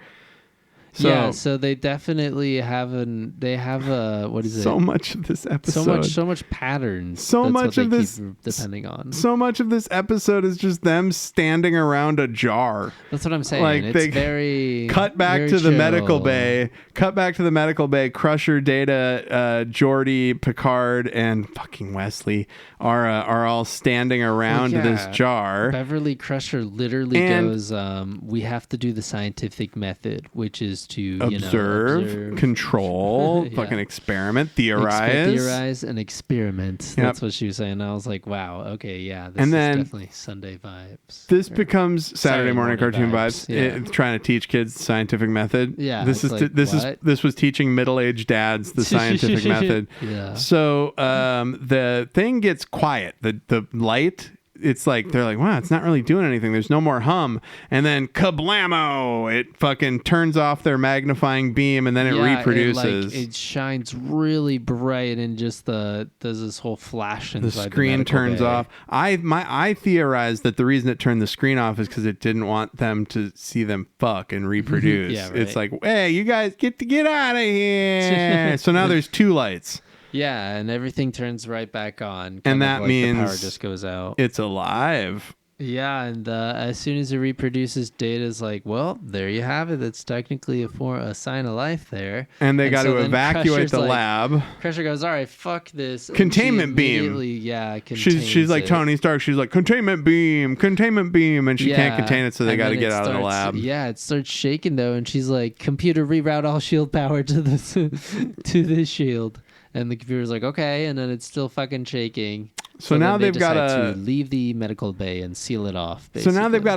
So they definitely have what is it? So much of this episode. So much patterns. So much of this depending on. So much of this episode is just them standing around a jar. That's what I'm saying. It's very cut back very to the chill. medical bay. Cut back to the medical bay. Crusher, Data, Geordi, Picard, and fucking Wesley are all standing around this jar. Beverly Crusher literally goes, we have to do the scientific method, which is just to observe, control, Yeah. fucking experiment, theorize. Theorize and experiment. That's what she was saying. I was like, wow, okay, yeah, this And then is definitely Sunday vibes. This becomes Saturday morning cartoon vibes. Yeah. Trying to teach kids the scientific method. Yeah, this it's is like, this was teaching middle-aged dads the scientific method. Yeah. So the thing gets quiet. The light. It's like they're like, wow, it's not really doing anything. There's no more hum, and then kablamo! It fucking turns off their magnifying beam, and then it reproduces. It shines really bright, and just does this whole flash. The screen turns off. I theorized that the reason it turned the screen off is because it didn't want them to see them fuck and reproduce. Yeah, right. It's like, hey, you guys get out of here. So now there's two lights. Yeah, and everything turns right back on. And that means the power just goes out. It's alive. Yeah, and as soon as it reproduces, Data's like, well, there you have it. That's technically a sign of life there. And they got to evacuate Crusher's the like, lab. Crusher goes, all right, fuck this. Containment beam. Yeah, She's like Tony Stark. She's like, containment beam. And she can't contain it, so they got to get out of the lab. Yeah, it starts shaking, though, and she's like, computer, reroute all shield power to this shield. And the computer's like, okay, and then it's still fucking shaking. So now they've got to leave the medical bay and seal it off. Basically. So now they've got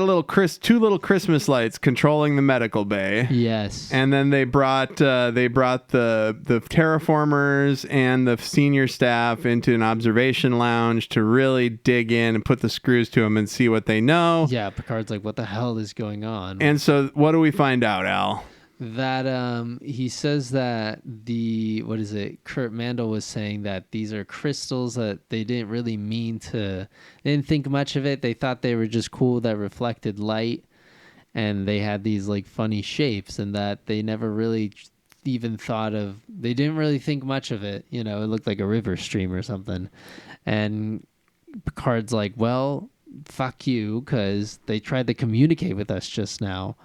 two little Christmas lights controlling the medical bay. Yes. And then they brought the terraformers and the senior staff into an observation lounge to really dig in and put the screws to them and see what they know. Yeah, Picard's like, what the hell is going on? And so what do we find out, Al? That he says that Kurt Mandel was saying that these are crystals that they didn't really they didn't think much of it. They thought they were just cool that reflected light, and they had these like funny shapes, and that they never really even they didn't really think much of it. It looked like a river stream or something. And Picard's like, well, fuck you, because they tried to communicate with us just now.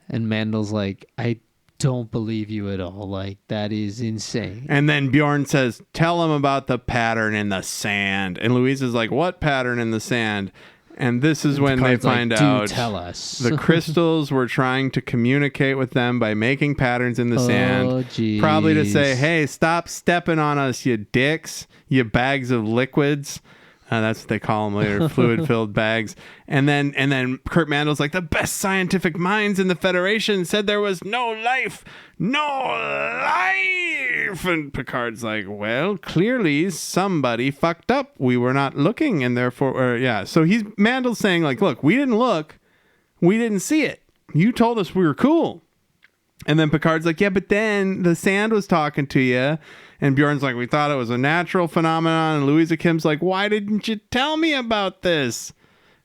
And Mandel's like, I don't believe you at all. Like, that is insane. And then Bjorn says, tell him about the pattern in the sand. And Louise is like, what pattern in the sand? And this is when they find out tell us. The crystals were trying to communicate with them by making patterns in the sand. Geez. Probably to say, hey, stop stepping on us, you dicks, you bags of liquids. That's what they call them later, fluid-filled bags. And then Kurt Mandel's like, the best scientific minds in the Federation said there was no life. And Picard's like, well, clearly somebody fucked up. We were not looking, and therefore, So Mandel's saying, like, look, we didn't look. We didn't see it. You told us we were cool. And then Picard's like, yeah, but then the sand was talking to you. And Bjorn's like, we thought it was a natural phenomenon. And Louisa Kim's like, why didn't you tell me about this?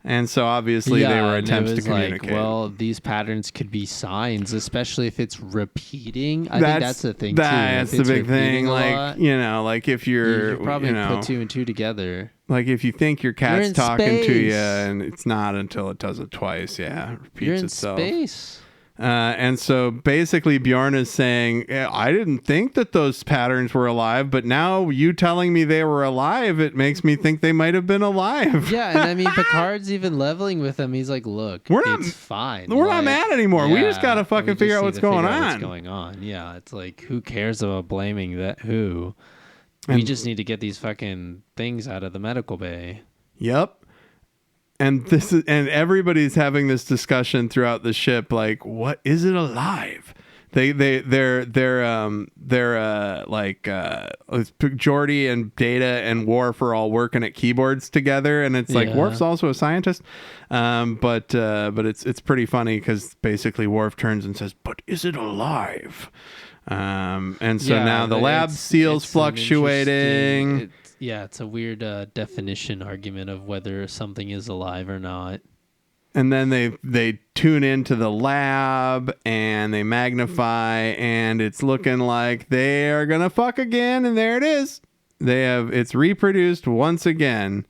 And so obviously they were attempts to communicate. Like, well, these patterns could be signs, especially if it's repeating. I think that's the thing, too. That's the big thing. Like, like if you're... You probably put two and two together. Like if you think your cat's talking to you and it's not until it does it twice. Yeah, it repeats itself. You're in space. And so basically Bjorn is saying, I didn't think that those patterns were alive, but now you telling me they were alive, it makes me think they might have been alive. Yeah, and I mean, Picard's even leveling with him. He's like, look, it's fine. We're not mad anymore. We just got to fucking figure out what's going on. Yeah, it's like, who cares about blaming who? We just need to get these fucking things out of the medical bay. Yep. And everybody's having this discussion throughout the ship, like, what is it alive? They're Geordi and Data and Worf are all working at keyboards together, and it's like Worf's also a scientist, but it's pretty funny because basically Worf turns and says, "But is it alive?" And so now the lab seal's fluctuating. It's a weird definition argument of whether something is alive or not. And then they tune into the lab and they magnify, and it's looking like they are gonna fuck again, and there it is. It's reproduced once again.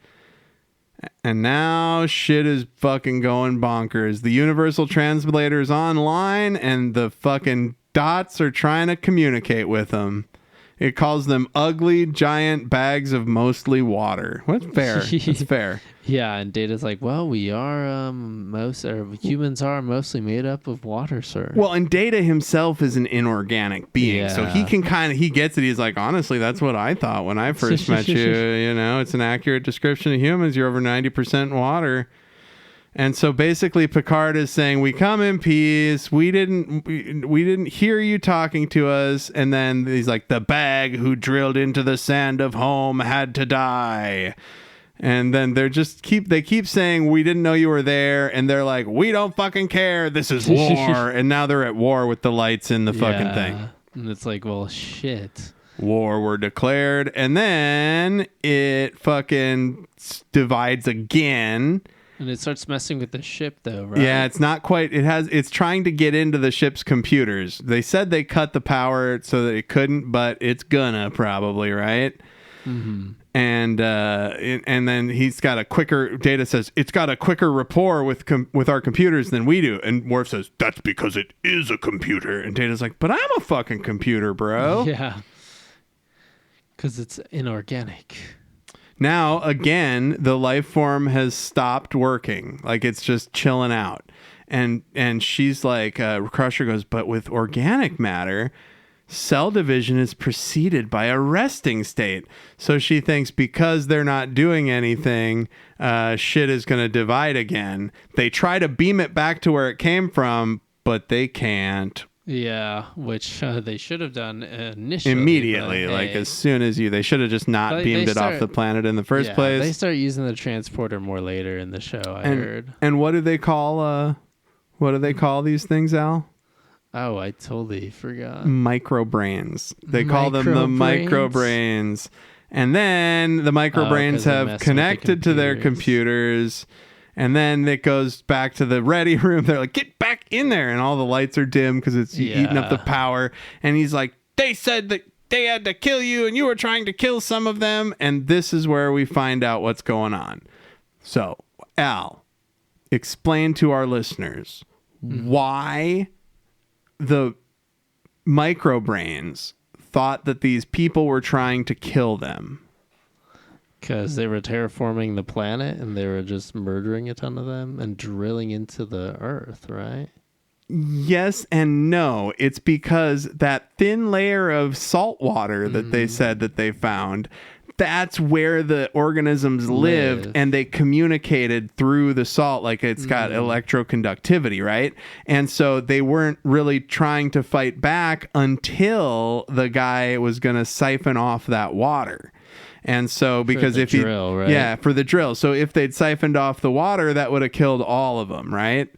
And now shit is fucking going bonkers. The universal translator's online, and the fucking dots are trying to communicate with them. It calls them ugly, giant bags of mostly water. That's fair. That's fair. Yeah, and Data's like, well, we are humans are mostly made up of water, sir. Well, and Data himself is an inorganic being, so he can he gets it. He's like, honestly, that's what I thought when I first met you. You know, it's an accurate description of humans. You're over 90% water. And so basically Picard is saying, we come in peace. We didn't hear you talking to us. And then he's like, the bag who drilled into the sand of home had to die. And then they keep saying, we didn't know you were there. And they're like, we don't fucking care. This is war. And now they're at war with the lights in the fucking thing. And it's like, well, shit. War were declared. And then it fucking divides again. And it starts messing with the ship, though, right? Yeah, it's not quite. It's trying to get into the ship's computers. They said they cut the power so that it couldn't, but it's gonna probably, right? Mm-hmm. And then he's got a quicker. Data says it's got a quicker rapport with our computers than we do. And Worf says that's because it is a computer. And Data's like, but I'm a fucking computer, bro. Yeah, because it's inorganic. Now, again, the life form has stopped working. Like, it's just chilling out. And she's like, Crusher goes, but with organic matter, cell division is preceded by a resting state. So she thinks because they're not doing anything, shit is going to divide again. They try to beam it back to where it came from, but they can't. Yeah, which they should have done initially. Immediately, like as soon as they should have just not beamed it off the planet in the first place. They start using the transporter more later in the show, I heard. And what do they call these things, Al? Oh, I totally forgot. Microbrains. They call them the microbrains. And then the microbrains have connected to their computers. And then it goes back to the ready room. They're like, get back in there. And all the lights are dim because it's eating up the power. And he's like, they said that they had to kill you and you were trying to kill some of them. And this is where we find out what's going on. So, Al, explain to our listeners why the microbrains thought that these people were trying to kill them. Because they were terraforming the planet and they were just murdering a ton of them and drilling into the earth, right? Yes and no. It's because that thin layer of salt water that they said that they found, that's where the organisms lived, and they communicated through the salt. Like it's got electroconductivity, right? And so they weren't really trying to fight back until the guy was going to siphon off that water. And so because if for the drill. So if they'd siphoned off the water, that would have killed all of them, right?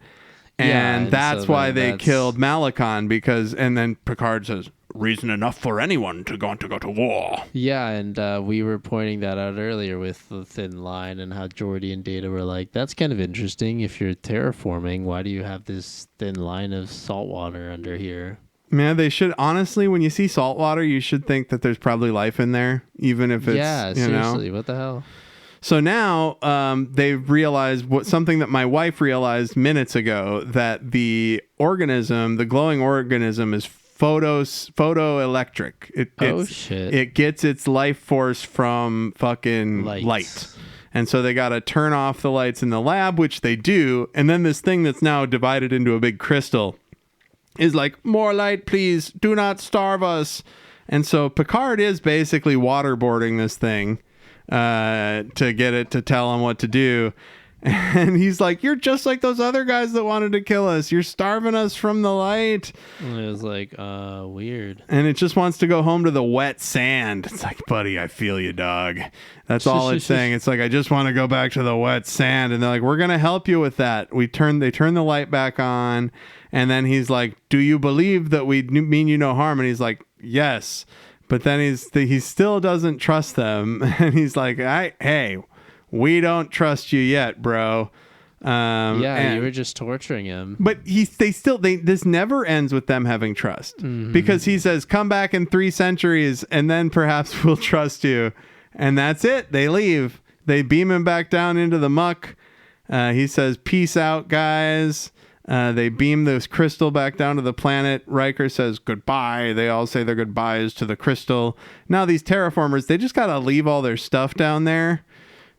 And that's why they killed Malakon, and then Picard says, reason enough for anyone to go to war. Yeah, and we were pointing that out earlier with the thin line and how Geordi and Data were like, that's kind of interesting. If you're terraforming, why do you have this thin line of salt water under here? Man, they should, honestly, when you see salt water, you should think that there's probably life in there, even if it's, seriously, what the hell? So now they've realized something that my wife realized minutes ago, that the glowing organism is photoelectric. It gets its life force from fucking light. And so they got to turn off the lights in the lab, which they do. And then this thing that's now divided into a big crystal is like, more light, please. Do not starve us. And so Picard is basically waterboarding this thing to get it to tell him what to do. And he's like, you're just like those other guys that wanted to kill us. You're starving us from the light. And it was like, weird. And it just wants to go home to the wet sand. It's like, buddy, I feel you, dog. That's all it's saying. It's like, I just want to go back to the wet sand. And they're like, we're going to help you with that. They turn the light back on. And then he's like, do you believe that we mean you no harm? And he's like, yes. But then he still doesn't trust them. And he's like, hey, we don't trust you yet, bro. You were just torturing him. But this never ends with them having trust. Because he says, come back in 3 centuries and then perhaps we'll trust you. And that's it. They leave. They beam him back down into the muck. He says, peace out, guys. They beam this crystal back down to the planet. Riker says goodbye. They all say their goodbyes to the crystal. Now these terraformers, they just gotta leave all their stuff down there.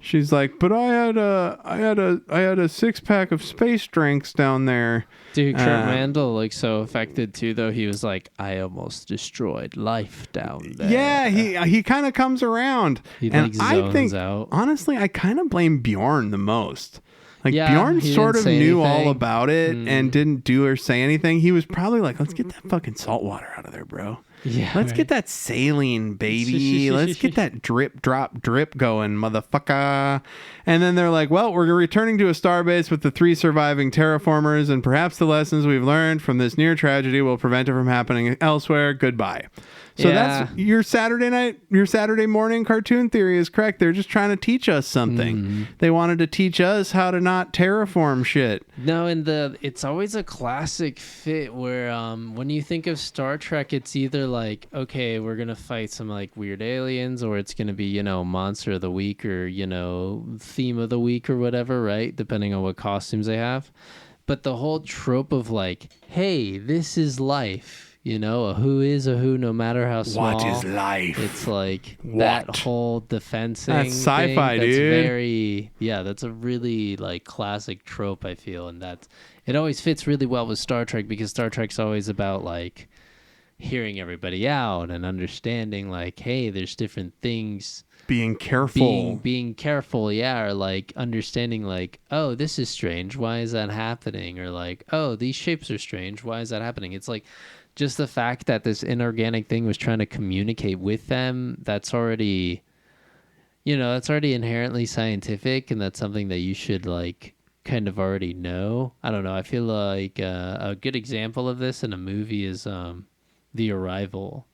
She's like, but I had a 6-pack of space drinks down there. Dude, Kurt Randall, like, so affected too, though. He was like, I almost destroyed life down there. Yeah, he kind of comes around. He and like I zones think, out. honestly, I kind of blame Bjorn the most. Like, Yeah, Bjorn he sort of didn't say knew all anything. about it and didn't do or say anything. He was probably like, let's get that fucking salt water out of there, bro. Yeah, Let's right. get that saline, baby. Let's get that drip, drop, drip going, motherfucker. And then they're like, well, we're returning to a starbase with the 3 surviving terraformers, and perhaps the lessons we've learned from this near tragedy will prevent it from happening elsewhere. Goodbye. So that's your Saturday morning cartoon theory is correct. They're just trying to teach us something. They wanted to teach us how to not terraform shit. No, and it's always a classic fit where when you think of Star Trek, it's either like, okay, we're gonna fight some like weird aliens, or it's gonna be, monster of the week, or theme of the week, or whatever, right? Depending on what costumes they have. But the whole trope of like, hey, this is life. A who is a who, no matter how small. What is life? It's like that whole defense thing. That's sci-fi, thing, dude. That's a really like classic trope, I feel, and it always fits really well with Star Trek, because Star Trek's always about like hearing everybody out and understanding like, hey, there's different things. Being careful. Being careful, yeah, or like understanding like, oh, this is strange. Why is that happening? Or like, oh, these shapes are strange. Why is that happening? It's like just the fact that this inorganic thing was trying to communicate with them, that's already inherently scientific, and that's something that you should like kind of already know. I don't know. I feel like a good example of this in a movie is The Arrival.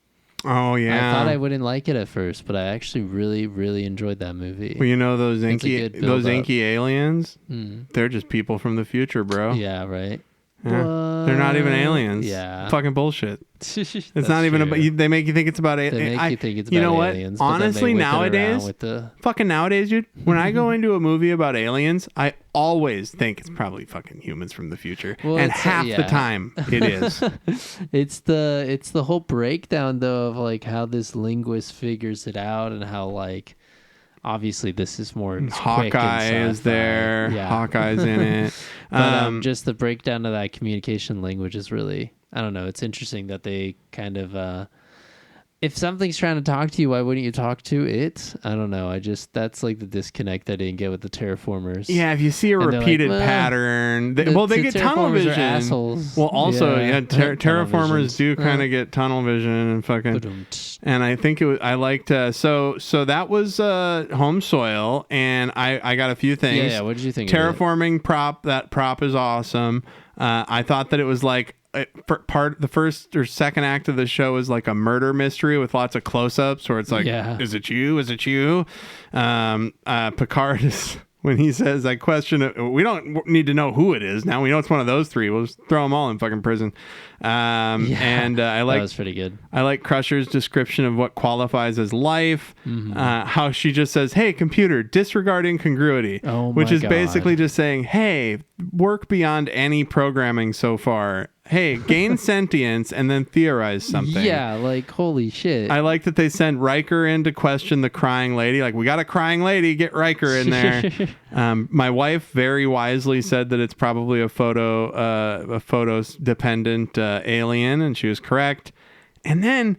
Oh, yeah. I thought I wouldn't like it at first, but I actually really, really enjoyed that movie. Well, those inky aliens, they're just people from the future, bro. Yeah, right. Yeah. They're not even aliens. Yeah. Fucking bullshit. It's not even about. They make you think it's about aliens. They make you think it's about aliens. What? Honestly, nowadays, dude, when I go into a movie about aliens, I always think it's probably fucking humans from the future, and half the time it is. It's the whole breakdown though of like how this linguist figures it out, and how like obviously this is more Hawkeye is there. Yeah. Hawkeye's in it. But just the breakdown of that communication language is really, I don't know, it's interesting that they kind of if something's trying to talk to you, why wouldn't you talk to it? I don't know. That's like the disconnect I didn't get with the terraformers. Yeah, if you see a repeated pattern, they get tunnel vision. Assholes. Well, also, terraformers do kind of get tunnel vision and fucking. And I think I liked. So that was home soil, and I got a few things. Yeah. What did you think? Terraforming prop. That prop is awesome. I thought that it was like. The first or second act of the show is like a murder mystery with lots of close-ups where it's like, is it you? Picard is, when he says, I question it, we don't need to know who it is. Now we know it's one of those 3. We'll just throw them all in fucking prison. And I like, that was pretty good. I like Crusher's description of what qualifies as life. How she just says, hey, computer, disregard incongruity, which is basically just saying, hey, work beyond any programming so far. Hey, gain sentience and then theorize something. Yeah, like, holy shit. I like that they sent Riker in to question the crying lady. Like, we got a crying lady, get Riker in there. My wife very wisely said that it's probably a photos dependent alien, and she was correct. And then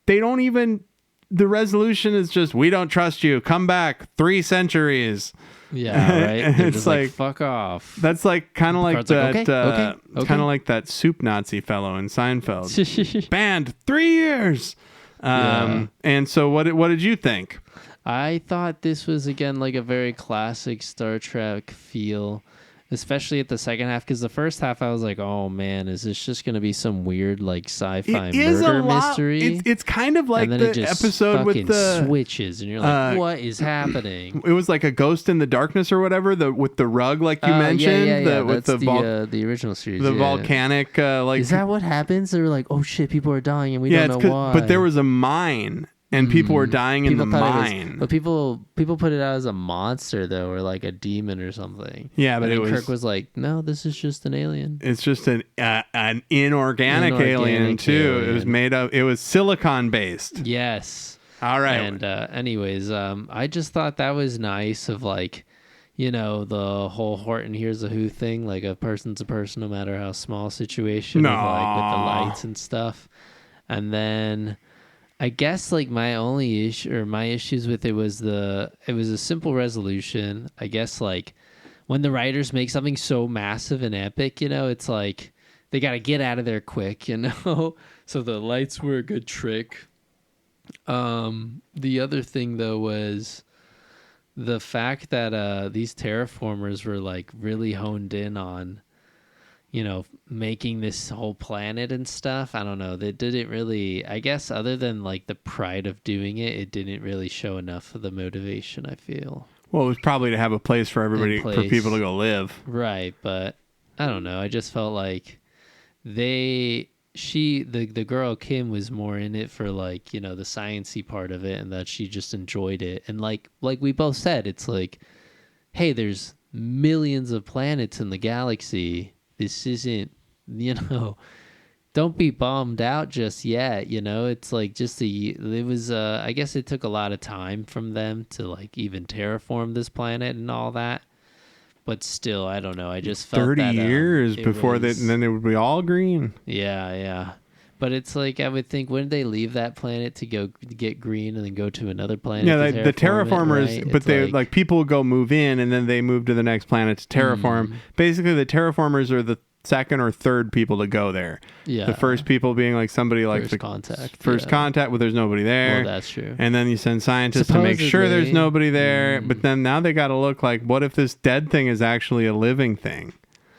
they don't even, the resolution is just, we don't trust you, come back 3 centuries. Yeah, right. They're It's just like fuck off. That's like kind of like that. Okay. Kind of like that soup Nazi fellow in Seinfeld. Banned 3 years. And so, what did you think? I thought this was again like a very classic Star Trek feel, especially at the second half, because the first half I was like, oh man, is this just going to be some weird like sci-fi murder mystery? It's kind of like and then the it just episode with the switches, and you're like, what is happening? It was like a Ghost in the Darkness or whatever, with the rug like you mentioned. That's the original series. The volcanic like. Is that what happens? They're like, oh shit, people are dying and we don't know why. But there was a mine. and people were dying in the thought mine. But people put it out as a monster though, or like a demon or something. Yeah, but and then Kirk was like, "No, this is just an alien. It's just an inorganic alien too. Alien. It was made of. It was silicon based. Yes. All right. And anyways, I just thought that was nice of like, you know, the whole Horton hears a who thing, like a person's a person no matter how small situation, No. of, like with the lights and stuff. And then I guess like my only issue or my issues with it was a simple resolution. I guess like when the writers make something so massive and epic, you know, it's like they got to get out of there quick, you know. So the lights were a good trick. The other thing though was the fact that these terraformers were like really honed in on, you know, making this whole planet and stuff. I don't know. They didn't really, I guess, other than like the pride of doing it, it didn't really show enough of the motivation, I feel. Well, it was probably to have a place for everybody, for people to go live. Right. But I don't know. I just felt like the girl Kim was more in it for like, you know, the sciencey part of it, and that she just enjoyed it. And like we both said, it's like, hey, there's millions of planets in the galaxy. This isn't, you know, don't be bummed out just yet. You know, it's like I guess it took a lot of time from them to like even terraform this planet and all that. But still, I don't know. I just felt 30 that, years before that, and then it would be all green. Yeah. But it's like, I would think, wouldn't they leave that planet to go get green and then go to another planet? Yeah, to the terraformers, it, right? but It's they like people would go move in, and then they move to the next planet to terraform. Basically, the terraformers are the second or third people to go there. Yeah. The first people being like somebody like First contact. First Yeah. contact, where there's nobody there. Well, that's true. And then you send scientists to make sure there's Supposedly. nobody there. But then now they got to look like, what if this dead thing is actually a living thing?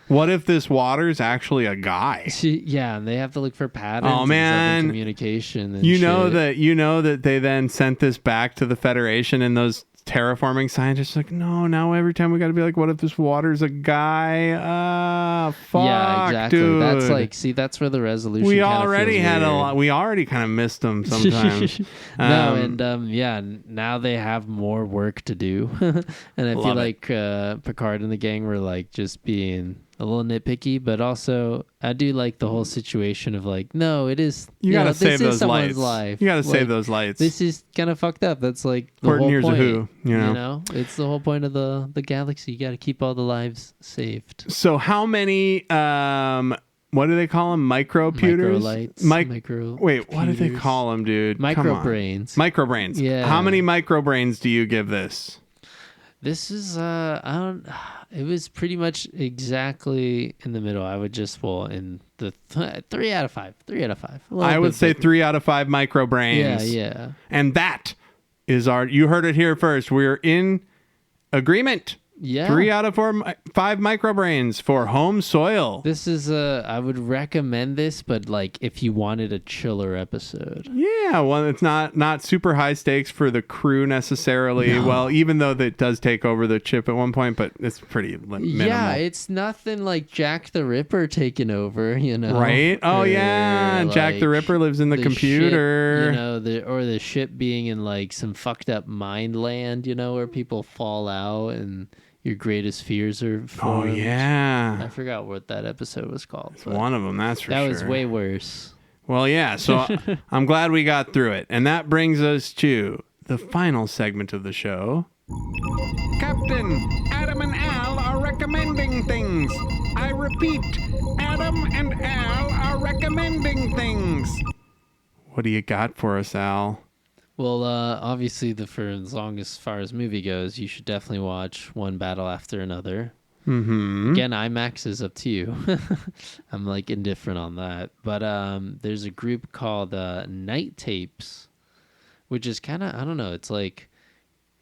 What if this water's actually a guy? Yeah, and they have to look for patterns. Oh, man. And communication. And You know shit. that they then sent this back to the Federation, and those terraforming scientists are like, no, now every time we got to be like, what if this water's a guy? Fuck, Yeah, exactly. dude. That's like, see, that's where the resolution. We kinda already feels had a weird. lot. We already kind of missed them sometimes. No, and yeah, now they have more work to do, and I feel Love it. like Picard and the gang were like just being a little nitpicky, but also I do like the whole situation of like, no, it is You gotta know, save this is those someone's lights. life. You gotta save Like, those lights. This is kind of fucked up. That's like the Horton whole hears a point. who, you know? It's the whole point of the galaxy. You got to keep all the lives saved. So how many? What do they call them? Microputers? Microlights. Wait, what do they computers. call them, dude? Come Micro on. brains. Microbrains. Yeah. How many microbrains do you give this? This is it was pretty much exactly in the middle. I would just in the 3 out of 5. 3 out of 5. I would say 3 out of 5 microbrains. Yeah. And that is you heard it here first. We're in agreement. Yeah. 3 out of 5 microbrains for home soil. This is I would recommend this, but like if you wanted a chiller episode. Yeah, well, it's not super high stakes for the crew necessarily. No. Well, even though that does take over the ship at one point, but it's pretty minimal. Yeah, it's nothing like Jack the Ripper taking over, you know. Right? Oh Or, yeah, Jack the like, Ripper lives in the computer. Ship, you know, the ship being in like some fucked up mind land, you know, where people fall out and your greatest fears are Oh formed. yeah, I forgot what that episode was called. it's but one of them. That's for that sure. was way worse. Well, yeah. So I'm glad we got through it, and that brings us to the final segment of the show. Captain, Adam and Al are recommending things. I repeat, Adam and Al are recommending things. What do you got for us, Al? Well, obviously, for as far as movie goes, you should definitely watch One Battle After Another. Mm-hmm. Again, IMAX is up to you. I'm like indifferent on that. But there's a group called Night Tapes, which is kind of, I don't know, it's like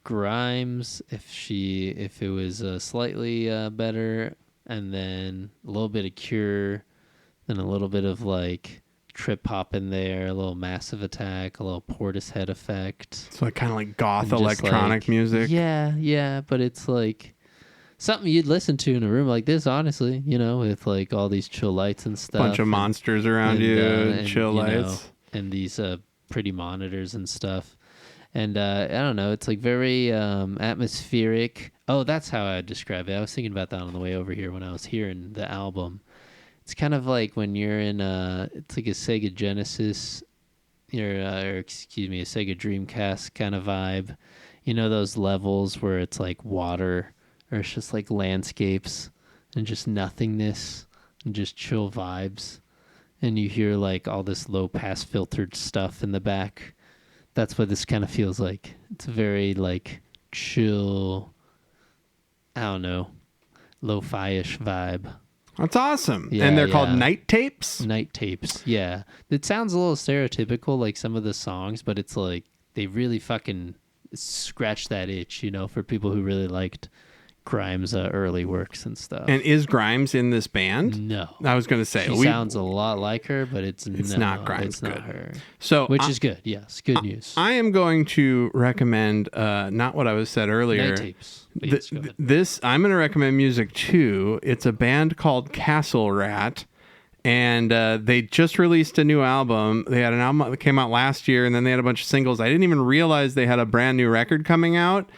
Grimes if it was slightly better, and then a little bit of Cure, then a little bit of like trip hop in there, a little Massive Attack, a little Portishead effect. So like kind of like goth And just, electronic like, music. Yeah, but it's like something you'd listen to in a room like this, honestly, you know, with like all these chill lights and stuff. Bunch of monsters around you, and, chill you know, lights. and these pretty monitors and stuff. And I don't know, it's like very atmospheric. Oh, that's how I would describe it. I was thinking about that on the way over here when I was hearing the album. It's kind of like when you're in it's like a Sega Genesis or excuse me, a Sega Dreamcast kind of vibe. You know those levels where it's like water or it's just like landscapes and just nothingness and just chill vibes. And you hear like all this low pass filtered stuff in the back. That's what this kind of feels like. It's a very like chill, I don't know, lo-fi-ish vibe. That's awesome. Yeah, and they're called yeah. Night Tapes? Night Tapes, yeah. It sounds a little stereotypical, like some of the songs, but it's like they really fucking scratch that itch, you know, for people who really liked Grimes' early works and stuff. And is Grimes in this band? No. I was going to say. She sounds a lot like her, but it's not Grimes. It's not her. So, which is good, yes. Good news. I am going to recommend, not what I was said earlier. Night Tapes. Yes, go ahead. This, I'm going to recommend music too. It's a band called Castle Rat. And they just released a new album. They had an album that came out last year, and then they had a bunch of singles. I didn't even realize they had a brand new record coming out.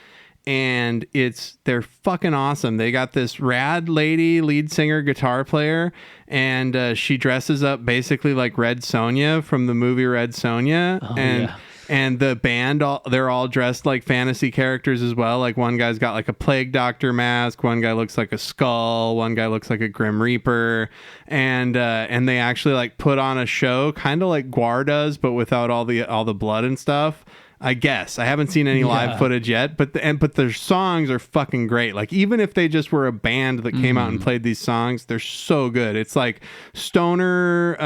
And they're fucking awesome. They got this rad lady lead singer guitar player, and she dresses up basically like Red Sonja from the movie Red Sonja. And the band, they're all dressed like fantasy characters as well. Like one guy's got like a plague doctor mask, one guy looks like a skull, one guy looks like a Grim Reaper, and they actually like put on a show, kind of like Gwar does, but without all the blood and stuff. I guess I haven't seen any live footage yet, but their songs are fucking great. Like even if they just were a band that came out and played these songs, they're so good. It's like stoner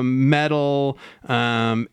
metal, and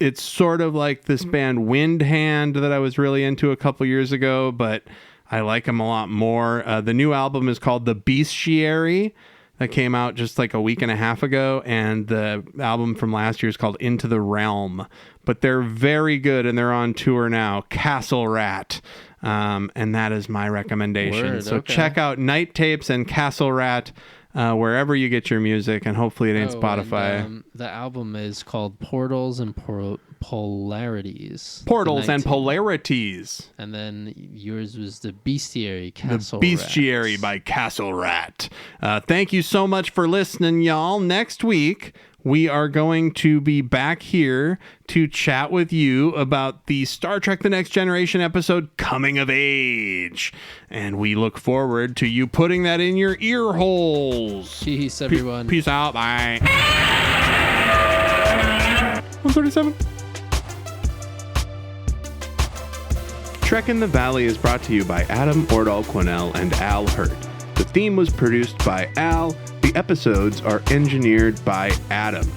it's sort of like this band Windhand that I was really into a couple years ago, but I like them a lot more. The new album is called The Bestiary. That came out just like a week and a half ago, and the album from last year is called Into the Realm. But they're very good, and they're on tour now. Castle Rat, and that is my recommendation. Word, so okay. check out Night Tapes and Castle Rat wherever you get your music, and hopefully it ain't Spotify. And, the album is called Portals and Polarities. Portals The and 19 Polarities. And then yours was The Bestiary, Castle The Bestiary Rats. by Castle Rat. Thank you so much for listening, y'all. Next week, we are going to be back here to chat with you about the Star Trek The Next Generation episode, Coming of Age. And we look forward to you putting that in your ear holes. Peace, everyone. Peace out. Bye. 137. Trek in the Valley is brought to you by Adam Ordal-Quinnell and Al Hirt. The theme was produced by Al. The episodes are engineered by Adam.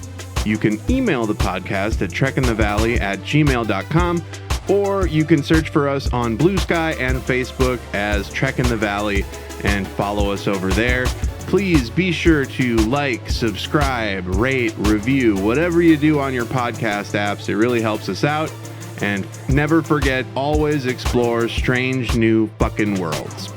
You can email the podcast at trekinthevalley@gmail.com, or you can search for us on Bluesky and Facebook as Trek in the Valley and follow us over there. Please be sure to like, subscribe, rate, review, whatever you do on your podcast apps. It really helps us out. And never forget, always explore strange new fucking worlds.